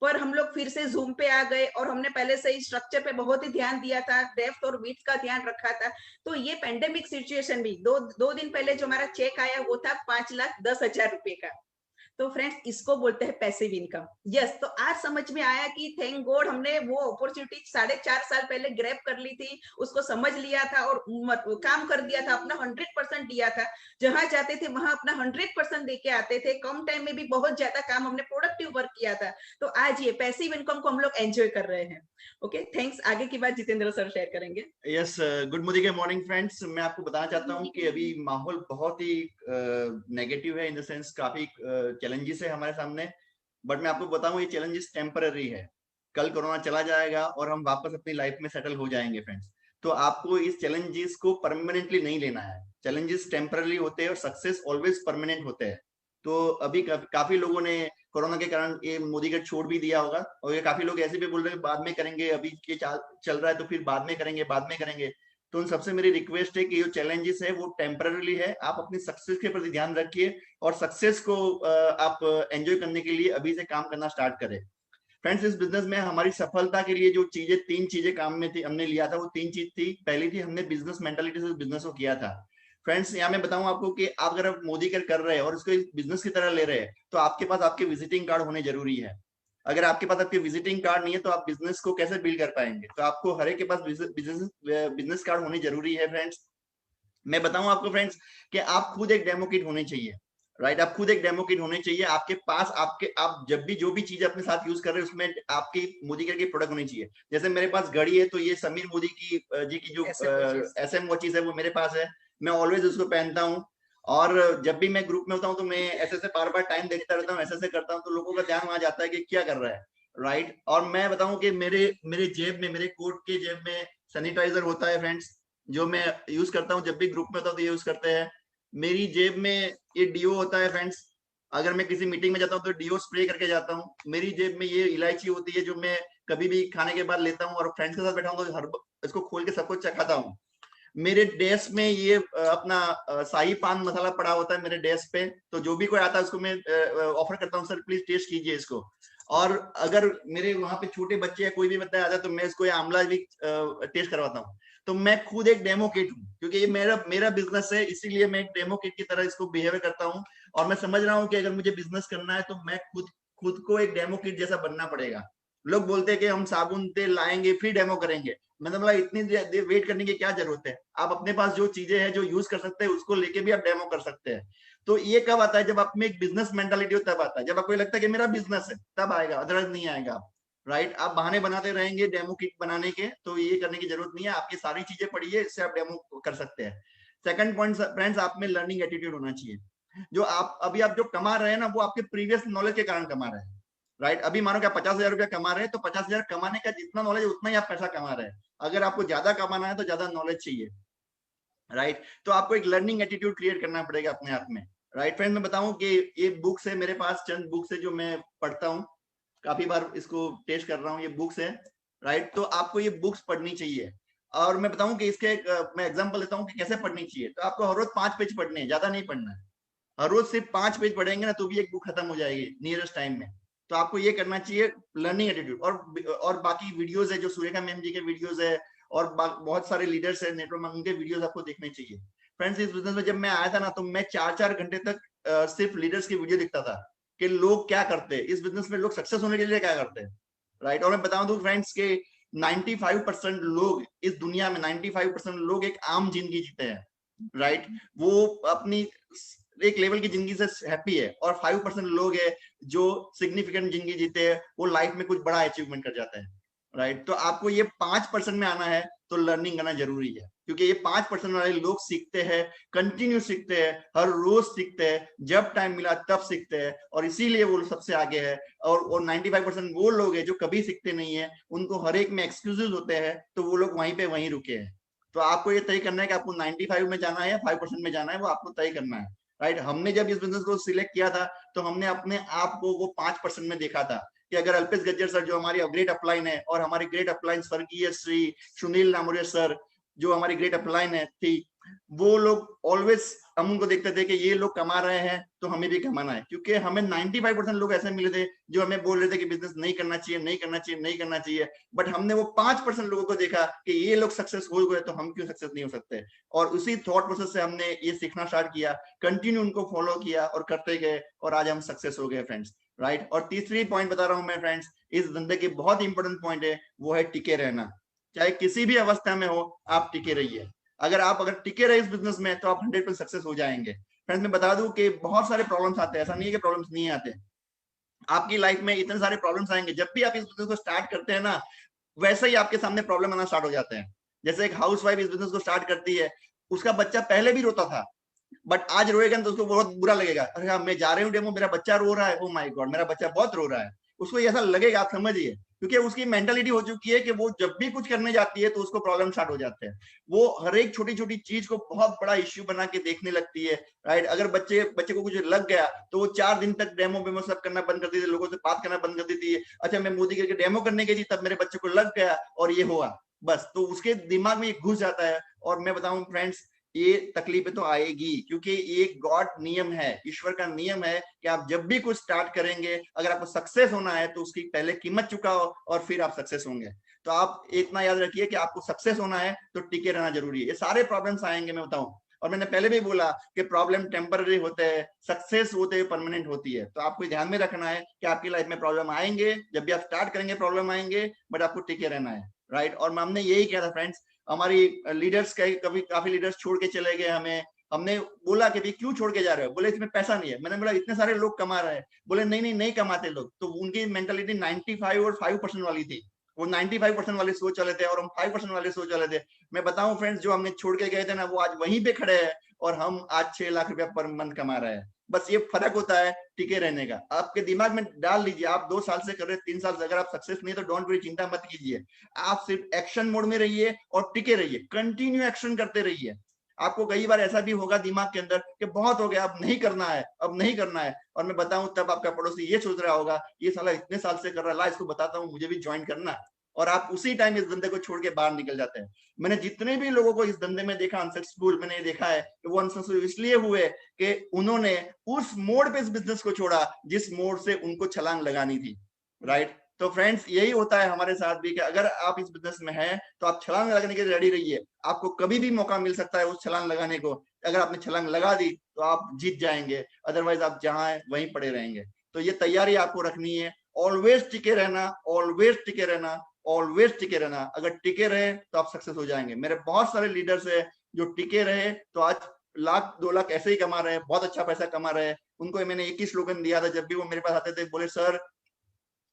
पर हम लोग फिर से जूम पे आ गए, और हमने पहले से ही स्ट्रक्चर पे बहुत ही ध्यान दिया था, डेप्थ और विड्थ का ध्यान रखा था। तो ये पेंडेमिक सिचुएशन भी दो दिन पहले जो हमारा चेक आया वो था 5,10,000 रुपए का। तो फ्रेंड्स, इसको बोलते हैं पैसिव इनकम। यस, तो आज समझ में आया कि थैंक गॉड हमने वो अपॉर्चुनिटी 4.5 साल पहले ग्रैब कर ली थी, उसको समझ लिया था और काम कर दिया था, अपना 100% दिया था। जहां जाते थे वहां अपना 100% देके आते थे। कम टाइम में भी बहुत ज्यादा काम हमने प्रोडक्टिव वर्क किया था। तो आज ये पैसिव इनकम को हम लोग एंजॉय कर रहे हैं। Okay, thanks. आगे की बात जितेंद्र सर शेयर करेंगे। यस, गुड मोदी के मॉर्निंग फ्रेंड्स। मैं आपको बताना चाहता हूँ कि अभी माहौल बहुत ही नेगेटिव है, इन द सेंस काफी चैलेंजेस है हमारे सामने। बट मैं आपको बताऊं, ये चैलेंजेस टेम्पररी है। कल कोरोना चला जाएगा और हम वापस अपनी लाइफ में सेटल हो जाएंगे फ्रेंड्स। तो आपको इस चैलेंजेस को परमानेंटली नहीं लेना है। चैलेंजेस टेम्पररी होते हैं और सक्सेस ऑलवेज परमानेंट होते हैं। तो अभी काफी लोगों ने कोरोना के कारण ये मोदी का छोड़ भी दिया होगा, और ये काफी लोग ऐसे भी बोल रहे हैं बाद में करेंगे, अभी ये चल रहा है तो फिर बाद में करेंगे। तो उन सबसे मेरी रिक्वेस्ट है कि जो चैलेंजेस है वो टेम्पररी है। आप अपनी सक्सेस के प्रति ध्यान रखिए, और सक्सेस को आप एंजॉय करने के लिए अभी से काम करना स्टार्ट करें। फ्रेंड्स, इस बिजनेस में हमारी सफलता के लिए जो चीजें 3 चीजें काम में थी, हमने लिया था, वो 3 चीज थी। पहली थी, हमने बिजनेस मेंटालिटी से बिजनेस को किया था। फ्रेंड्स, यहाँ मैं बताऊं आपको कि आप अगर मोदी केयर कर रहे हैं और इसको बिजनेस की तरह ले रहे हैं, तो आपके पास आपके विजिटिंग कार्ड होने जरूरी है। अगर आपके पास आपके विजिटिंग कार्ड नहीं है तो आप बिजनेस को कैसे बिल्ड कर पाएंगे? तो आपको हर एक के पास बिजनेस कार्ड होनी जरूरी है फ्रेंड्स। मैं बताऊं आपको फ्रेंड्स कि आप खुद एक डेमो किट होने चाहिए, राइट? आप खुद एक डेमो किट होने चाहिए आपके पास। आप जब भी जो भी चीज अपने साथ यूज कर रहे हैं उसमें आपकी मोदी केयर की प्रोडक्ट होनी चाहिए। जैसे मेरे पास घड़ी है, तो ये समीर मोदी की जो SM वॉचेस है वो मेरे पास है। मैं ऑलवेज उसको पहनता हूँ, और जब भी मैं ग्रुप में होता हूँ तो मैं ऐसे बार बार टाइम देखता रहता हूँ, ऐसे करता हूँ, तो लोगों का ध्यान वहां जाता है कि क्या कर रहा है, राइट? और मैं बताऊं कि मेरे जेब में, मेरे कोट के जेब में सैनिटाइजर होता है फ्रेंड्स, जो मैं यूज करता हूँ। जब भी ग्रुप में होता हूँ तो ये यूज करते हैं। मेरी जेब में ये डीओ होता है फ्रेंड्स, अगर मैं किसी मीटिंग में जाता हूँ तो डीओ स्प्रे करके जाता हूँ। मेरी जेब में ये इलायची होती है, जो मैं कभी भी खाने के बाद लेता हूँ, और फ्रेंड्स के साथ बैठा हूँ तो इसको खोल के सबको चखाता हूँ, मेरे डेस्क में ये अपना शाही पान मसाला पड़ा होता है मेरे डेस्क पे, तो जो भी कोई आता है उसको मैं ऑफर करता हूँ, सर प्लीज टेस्ट कीजिए इसको। और अगर मेरे वहां पे छोटे बच्चे या कोई भी बच्चा आता है तो मैं इसको आंवला भी टेस्ट करवाता हूँ। तो मैं खुद एक डेमो किट हूँ, क्योंकि ये मेरा बिजनेस है, इसीलिए मैं एक डेमो किट की तरह इसको बिहेव करता हूँ। और मैं समझ रहा हूँ कि अगर मुझे बिजनेस करना है तो मैं खुद को एक डेमो किट जैसा बनना पड़ेगा। लोग बोलते हैं कि हम साबुन तेल लाएंगे फिर डेमो करेंगे, मतलब बोला इतनी देर वेट करने की क्या जरूरत है। आप अपने पास जो चीजें हैं जो यूज कर सकते हैं उसको लेके भी आप डेमो कर सकते हैं। तो ये कब आता है, जब आप में एक बिजनेस मेंटालिटी हो तब आता है। जब आपको लगता है कि मेरा बिजनेस है तब आएगा, अदरवाइज नहीं आएगा। राइट, आप बहाने बनाते रहेंगे डेमो किट बनाने के, तो ये करने की जरूरत नहीं है। आपकी सारी चीजें पढ़िए, इससे आप डेमो कर सकते हैं। सेकंड पॉइंट फ्रेंड्स, आप में लर्निंग एटीट्यूड होना चाहिए। जो आप जो कमा रहे हैं ना, वो आपके प्रीवियस नॉलेज के कारण कमा रहे हैं। राइट, अभी मानो कि आप 50,000 रुपया कमा रहे हैं, तो 50,000 कमाने का जितना नॉलेज उतना ही आप पैसा कमा रहे हैं। अगर आपको ज्यादा कमाना है तो ज्यादा नॉलेज चाहिए। राइट, तो आपको एक लर्निंग एटीट्यूड क्रिएट करना पड़ेगा अपने आप में। राइट फ्रेंड्स, मैं बताऊं कि ये बुक्स है मेरे पास, चंद बुक्स है जो मैं पढ़ता हूँ, काफी बार इसको टेस्ट कर रहा हूँ, ये बुक्स है। राइट, तो आपको ये बुक्स पढ़नी चाहिए। और मैं बताऊं कि इसके मैं एग्जांपल देता हूं कि कैसे पढ़नी चाहिए। तो आपको हर रोज 5 पेज पढ़ने हैं, ज्यादा नहीं पढ़ना है। हर रोज सिर्फ 5 पेज पढ़ेंगे ना तो भी एक बुक खत्म हो जाएगी नियरेस्ट टाइम में। तो आपको ये करना चाहिए, लर्निंग एटीट्यूड। और बाकी वीडियोस है जो सुरेखा मैम जी के वीडियोस है, और बहुत सारे लीडर्स है नेटवर्क में, उनके वीडियोस आपको देखने चाहिए। फ्रेंड्स, इस बिजनेस में जब मैं आया था ना, तो मैं 4-4 घंटे तक सिर्फ लीडर्स की वीडियो दिखता था कि लोग क्या करते हैं इस बिजनेस में, लोग सक्सेस होने के लिए क्या करते हैं। राइट, और मैं बता दूं फ्रेंड्स के 95% लोग इस दुनिया में, 95% लोग एक आम जिंदगी जीते हैं। राइट, वो अपनी एक लेवल की जिंदगी से हैप्पी है, और 5% लोग है जो सिग्निफिकेंट जिंदगी जीते हैं, वो लाइफ में कुछ बड़ा अचीवमेंट कर जाते हैं। राइट, तो आपको ये 5% में आना है तो लर्निंग करना जरूरी है, क्योंकि ये 5% वाले लोग सीखते हैं, कंटिन्यू सीखते हैं, हर रोज सीखते हैं, जब टाइम मिला तब सीखते हैं, और इसीलिए वो सबसे आगे है। और 95% वो लोग हैं जो कभी सीखते नहीं है, उनको हर एक में एक्सक्यूजेस होते हैं, तो वो लोग वहीं पे वहीं रुके हैं। तो आपको ये तय करना है कि आपको 95 में जाना है या 5% में जाना है, वो आपको तय करना है। राइट, हमने जब इस बिजनेस को सिलेक्ट किया था तो हमने अपने आप को वो 5% में देखा था कि अगर अल्पेश गज्जर सर जो हमारी ग्रेट अपलाइन है, और हमारी ग्रेट अपलाइन स्वर्गीय श्री सुनील नामोरिया सर जो हमारी ग्रेट अपलाइन है थी, वो लोग ऑलवेज हम उनको देखते थे कि ये लोग कमा रहे हैं तो हमें भी कमाना है। क्योंकि हमें 95% लोग ऐसे मिले थे जो हमें बोल रहे थे कि बिजनेस नहीं करना चाहिए, नहीं करना चाहिए, नहीं करना चाहिए, बट हमने वो 5% लोगों को देखा कि ये लोग सक्सेस हो गए तो हम क्यों सक्सेस नहीं हो सकते। और उसी थॉट प्रोसेस से हमने ये सीखना स्टार्ट किया, कंटिन्यू उनको फॉलो किया और करते गए, और आज हम सक्सेस हो गए फ्रेंड्स। राइट, और तीसरी पॉइंट बता रहा हूं मैं फ्रेंड्स, इस धंधे की बहुत इंपॉर्टेंट पॉइंट है, वो है टिके रहना। चाहे किसी भी अवस्था में हो, आप टिके रहिए। अगर टिके रहे इस बिजनेस में तो आप 100% सक्सेस हो जाएंगे। फ्रेंड्स, मैं बता दूं कि बहुत सारे प्रॉब्लम्स आते हैं, ऐसा नहीं है कि प्रॉब्लम्स नहीं आते। आपकी लाइफ में इतने सारे प्रॉब्लम्स आएंगे, जब भी आप इस बिजनेस को स्टार्ट करते हैं ना, वैसे ही आपके सामने प्रॉब्लम आना स्टार्ट हो जाते हैं। जैसे एक हाउसवाइफ इस बिजनेस को स्टार्ट करती है, उसका बच्चा पहले भी रोता था, बट आज रोएगा तो उसको बहुत बुरा लगेगा। अरे हाँ, मैं जा रही हूँ डेमो, मेरा बच्चा रो रहा है, ओ माय गॉड मेरा बच्चा बहुत रो रहा है, उसको ऐसा लगेगा, आप समझिए। क्योंकि उसकी मेंटालिटी हो चुकी है कि वो जब भी कुछ करने जाती है तो उसको प्रॉब्लम स्टार्ट हो जाते हैं। वो हर एक छोटी छोटी चीज को बहुत बड़ा इश्यू बना के देखने लगती है। राइट, अगर बच्चे को कुछ लग गया तो वो 4 दिन तक डेमो सब करना बंद कर देती है, लोगों से बात करना बंद कर देती है। अच्छा, मैं मोदी के डेमो करने गई थी तब मेरे बच्चे को लग गया और ये हुआ, बस। तो उसके दिमाग में ये घुस जाता है। और मैं बताऊं फ्रेंड्स, ये तकलीफें तो आएगी, क्योंकि ये गॉड नियम है, ईश्वर का नियम है कि आप जब भी कुछ स्टार्ट करेंगे, अगर आपको सक्सेस होना है तो उसकी पहले कीमत चुकाओ और फिर आप सक्सेस होंगे। तो आप इतना याद रखिए कि आपको सक्सेस होना है तो टिके रहना जरूरी है। ये सारे प्रॉब्लम्स आएंगे, मैं बताऊं, और मैंने पहले भी बोला कि प्रॉब्लम टेम्पररी होते हैं, सक्सेस होते हैं परमानेंट होती है। तो आपको ध्यान में रखना है कि आपकी लाइफ में प्रॉब्लम आएंगे, जब भी आप स्टार्ट करेंगे प्रॉब्लम आएंगे, बट आपको टिके रहना है। राइट, और हमने यही किया था फ्रेंड्स। हमारी लीडर्स काफी लीडर्स छोड़ के चले गए हमें। हमने बोला कि भाई क्यों छोड़ के जा रहे हो, बोले इसमें पैसा नहीं है। मैंने बोला इतने सारे लोग कमा रहे हैं, बोले नहीं कमाते लोग। तो उनकी मेंटालिटी 95 और 5% वाली थी। वो 95% वाले सोच वाले थे और हम 5% वाले सोच वाले थे। मैं बताऊं फ्रेंड्स, जो हमने छोड़ के गए थे ना, वो आज वहीं पे खड़े हैं और हम आज 6 लाख रुपया पर मंथ कमा रहे हैं। बस ये फर्क होता है टिके रहने का। आपके दिमाग में डाल लीजिए, आप 2 साल से कर रहे, 3 साल से, अगर आप सक्सेस नहीं तो डोंट वरी, चिंता मत कीजिए। आप सिर्फ एक्शन मोड में रहिए और टिके रहिए, कंटिन्यू एक्शन करते रहिए। आपको कई बार ऐसा भी होगा दिमाग के अंदर कि बहुत हो गया, अब नहीं करना है, अब नहीं करना है। और मैं बताऊं, तब आपका पड़ोसी ये सोच रहा होगा, ये साला इतने साल से कर रहा है, ला इसको बताता हूँ मुझे भी ज्वाइन करना। और आप उसी टाइम इस धंधे को छोड़ के बाहर निकल जाते हैं। मैंने जितने भी लोगों को इस धंधे में देखा अनसक्सेसफुल, मैंने देखा है कि वो अनसक्सेसफुल इसलिए हुए कि उन्होंने उस मोड़ पे इस बिजनेस को छोड़ा जिस मोड़ से उनको छलांग लगानी थी, राइट। तो फ्रेंड्स यही होता है हमारे साथ भी कि अगर आप इस बिजनेस में हैं तो आप छलांग लगाने के लिए रेडी रहिए। आपको कभी भी मौका मिल सकता है उस छलांग लगाने को। अगर आपने छलांग लगा दी तो आप जीत जाएंगे, अदरवाइज आप जहां हैं वहीं पड़े रहेंगे। तो ये तैयारी आपको रखनी है, ऑलवेज टिके रहना, ऑलवेज टिके रहना, ऑलवेज टिके रहना। अगर टिके रहे तो आप सक्सेस हो जाएंगे। मेरे बहुत सारे लीडर्स है जो टिके रहे तो आज लाख 2 लाख ऐसे ही कमा रहे हैं, बहुत अच्छा पैसा कमा रहे हैं। उनको मैंने एक ही स्लोगन दिया था जब भी वो मेरे पास आते थे, बोले सर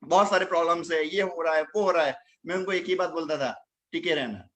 बहुत सारे प्रॉब्लम्स है, ये हो रहा है वो हो रहा है, मैं उनको एक ही बात बोलता था, टिके रहना,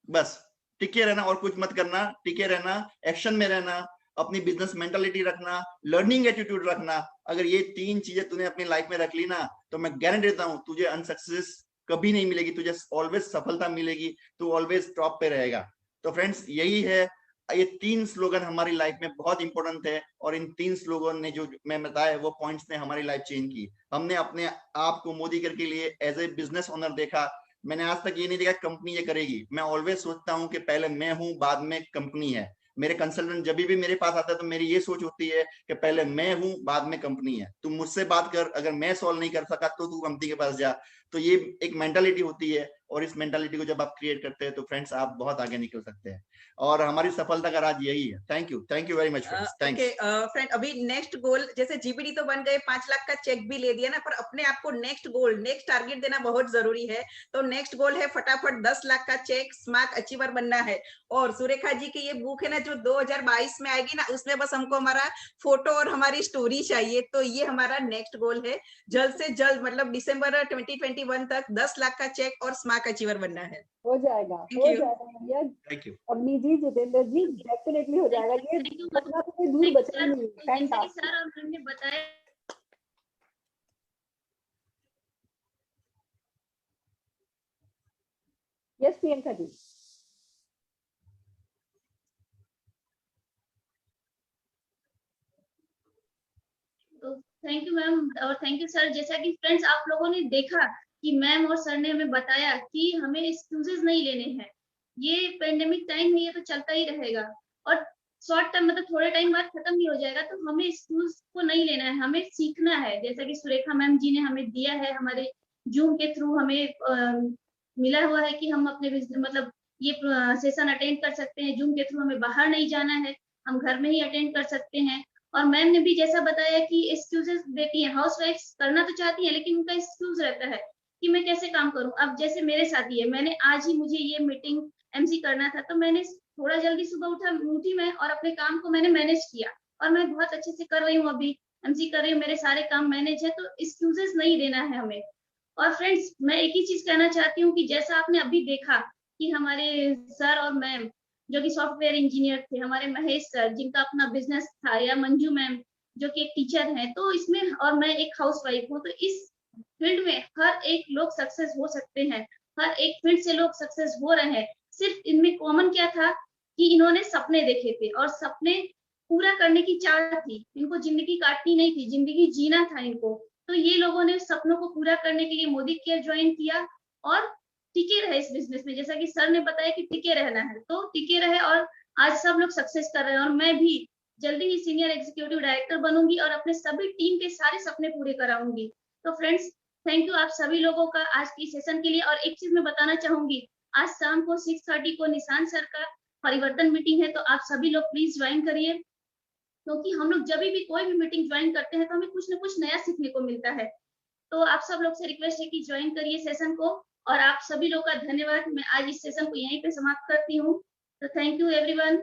बस टिके रहना और कुछ मत करना, टिके रहना, एक्शन में रहना, अपनी बिजनेस मेंटालिटी रखना, लर्निंग एटीट्यूड रखना। अगर ये 3 चीजें तूने अपनी लाइफ में रख ली ना तो मैं गारंटी देता हूं तुझे अनसक्सेस कभी नहीं मिलेगी, तुझे ऑलवेज सफलता मिलेगी, तू ऑलवेज टॉप पे रहेगा। तो फ्रेंड्स यही है, ये 3 स्लोगन हमारी लाइफ में बहुत इंपॉर्टेंट है और इन 3 स्लोगन ने जो मैं बताया वो पॉइंट्स ने हमारी लाइफ चेंज की। हमने अपने आप को मोदी कर के लिए एज ए बिजनेस ओनर देखा। मैंने आज तक ये नहीं देखा कंपनी ये करेगी। मैं ऑलवेज सोचता हूँ कि पहले मैं हूँ बाद में कंपनी है। मेरे कंसल्टेंट जब भी मेरे पास आता है तो मेरी ये सोच होती है कि पहले मैं हूँ बाद में कंपनी है। तू मुझसे बात कर, अगर मैं सॉल्व नहीं कर सका तो तू कंपनी के पास जा। तो ये एक मेंटालिटी होती है और इस मेंटालिटी को जब आप क्रिएट करते हैं तो फ्रेंड्स आप बहुत आगे निकल सकते हैं और हमारी सफलता का राज यही है। Thank you very much friends. Thanks. Friend अभी नेक्स्ट गोल जैसे जीबीडी तो बन गए, 5 लाख का चेक भी ले दिया ना, पर अपने आप को नेक्स्ट गोल नेक्स्ट टारगेट देना बहुत जरूरी है। तो नेक्स्ट गोल है फटाफट 10 लाख का चेक स्मार्ट अचीवर बनना है। और सुरेखा जी की ये बुक है ना जो 2022 में आएगी ना, उसमें बस हमको हमारा फोटो और हमारी स्टोरी चाहिए। तो ये हमारा नेक्स्ट गोल है, जल्द से जल्द मतलब दिसंबर 2021 तक 10 लाख का चेक और स्मार्ट अचीवर बनना है। हो जाएगा, हो जाएगा भैया। थैंक यू अग्नि जी, जितेंद्र जी, डेफिनेटली हो जाएगा। ये सपना तो कोई दूर बचा ही नहीं। फैंटास्टिक सर और मैम ने बताया। यस प्रियंका जी। तो थैंक यू मैम और थैंक यू सर। जैसा कि फ्रेंड्स आप लोगों ने देखा कि मैम और सर ने हमें बताया कि हमें एक्सक्यूजेस नहीं लेने हैं। ये पेंडेमिक टाइम है, ये तो चलता ही रहेगा और शॉर्ट टाइम मतलब थोड़े टाइम बाद खत्म भी हो जाएगा। तो हमें एक्सक्यूज को नहीं लेना है, हमें सीखना है। जैसा कि सुरेखा मैम जी ने हमें दिया है, हमारे जूम के थ्रू हमें मिला हुआ है कि हम अपने मतलब ये सेशन अटेंड कर सकते हैं। जूम के थ्रू हमें बाहर नहीं जाना है, हम घर में ही अटेंड कर सकते हैं। और मैम ने भी जैसा बताया कि एक्सक्यूजेस देती है, हाउसवाइफ करना तो चाहती है लेकिन उनका एक्सक्यूज रहता है कि मैं कैसे काम करूं। अब जैसे मेरे साथ ही है, मैंने आज ही मुझे ये मीटिंग एमसी करना था तो मैंने थोड़ा जल्दी सुबह उठी मैं और अपने काम को मैंने मैनेज किया और मैं बहुत अच्छे से कर रही हूँ। अभी एमसी कर रही हूँ, मेरे सारे काम मैनेज है। तो एक्सक्यूजेस नहीं देना है हमें। और फ्रेंड्स मैं एक ही चीज कहना चाहती हूँ कि जैसा आपने अभी देखा कि हमारे सर और मैम जो कि सॉफ्टवेयर इंजीनियर थे, हमारे महेश सर जिनका अपना बिजनेस था, या मंजू मैम जो कि एक टीचर है, तो इसमें और मैं एक हाउसवाइफ हूँ। तो इस फील्ड में हर एक लोग सक्सेस हो सकते हैं, हर एक फील्ड से लोग सक्सेस हो रहे हैं। सिर्फ इनमें कॉमन क्या था कि इन्होंने सपने देखे थे और सपने पूरा करने की चाह थी। इनको जिंदगी काटनी नहीं थी, जिंदगी जीना था इनको। तो ये लोगों ने सपनों को पूरा करने के लिए मोदी केयर ज्वाइन किया और टिके रहे इस बिजनेस में। जैसा कि सर ने बताया कि टिके रहना है, तो टिके रहे और आज सब लोग सक्सेस कर रहे हैं। और मैं भी जल्दी ही सीनियर एग्जीक्यूटिव डायरेक्टर बनूंगी और अपने सभी टीम के सारे सपने पूरे कराऊंगी। तो फ्रेंड्स थैंक यू आप सभी लोगों का आज की सेशन के लिए। और एक चीज मैं बताना चाहूंगी, आज शाम को 6:30 को निशांत सर का परिवर्तन मीटिंग है, तो आप सभी लोग प्लीज ज्वाइन करिए, क्योंकि हम लोग जब भी कोई भी मीटिंग ज्वाइन करते हैं तो हमें कुछ ना कुछ नया सीखने को मिलता है। तो आप सब लोग से रिक्वेस्ट है कि ज्वाइन करिए सेशन को। और आप सभी लोग का धन्यवाद। मैं आज इस सेशन को यहीं पे समाप्त करती हूँ। तो थैंक यू एवरीवन।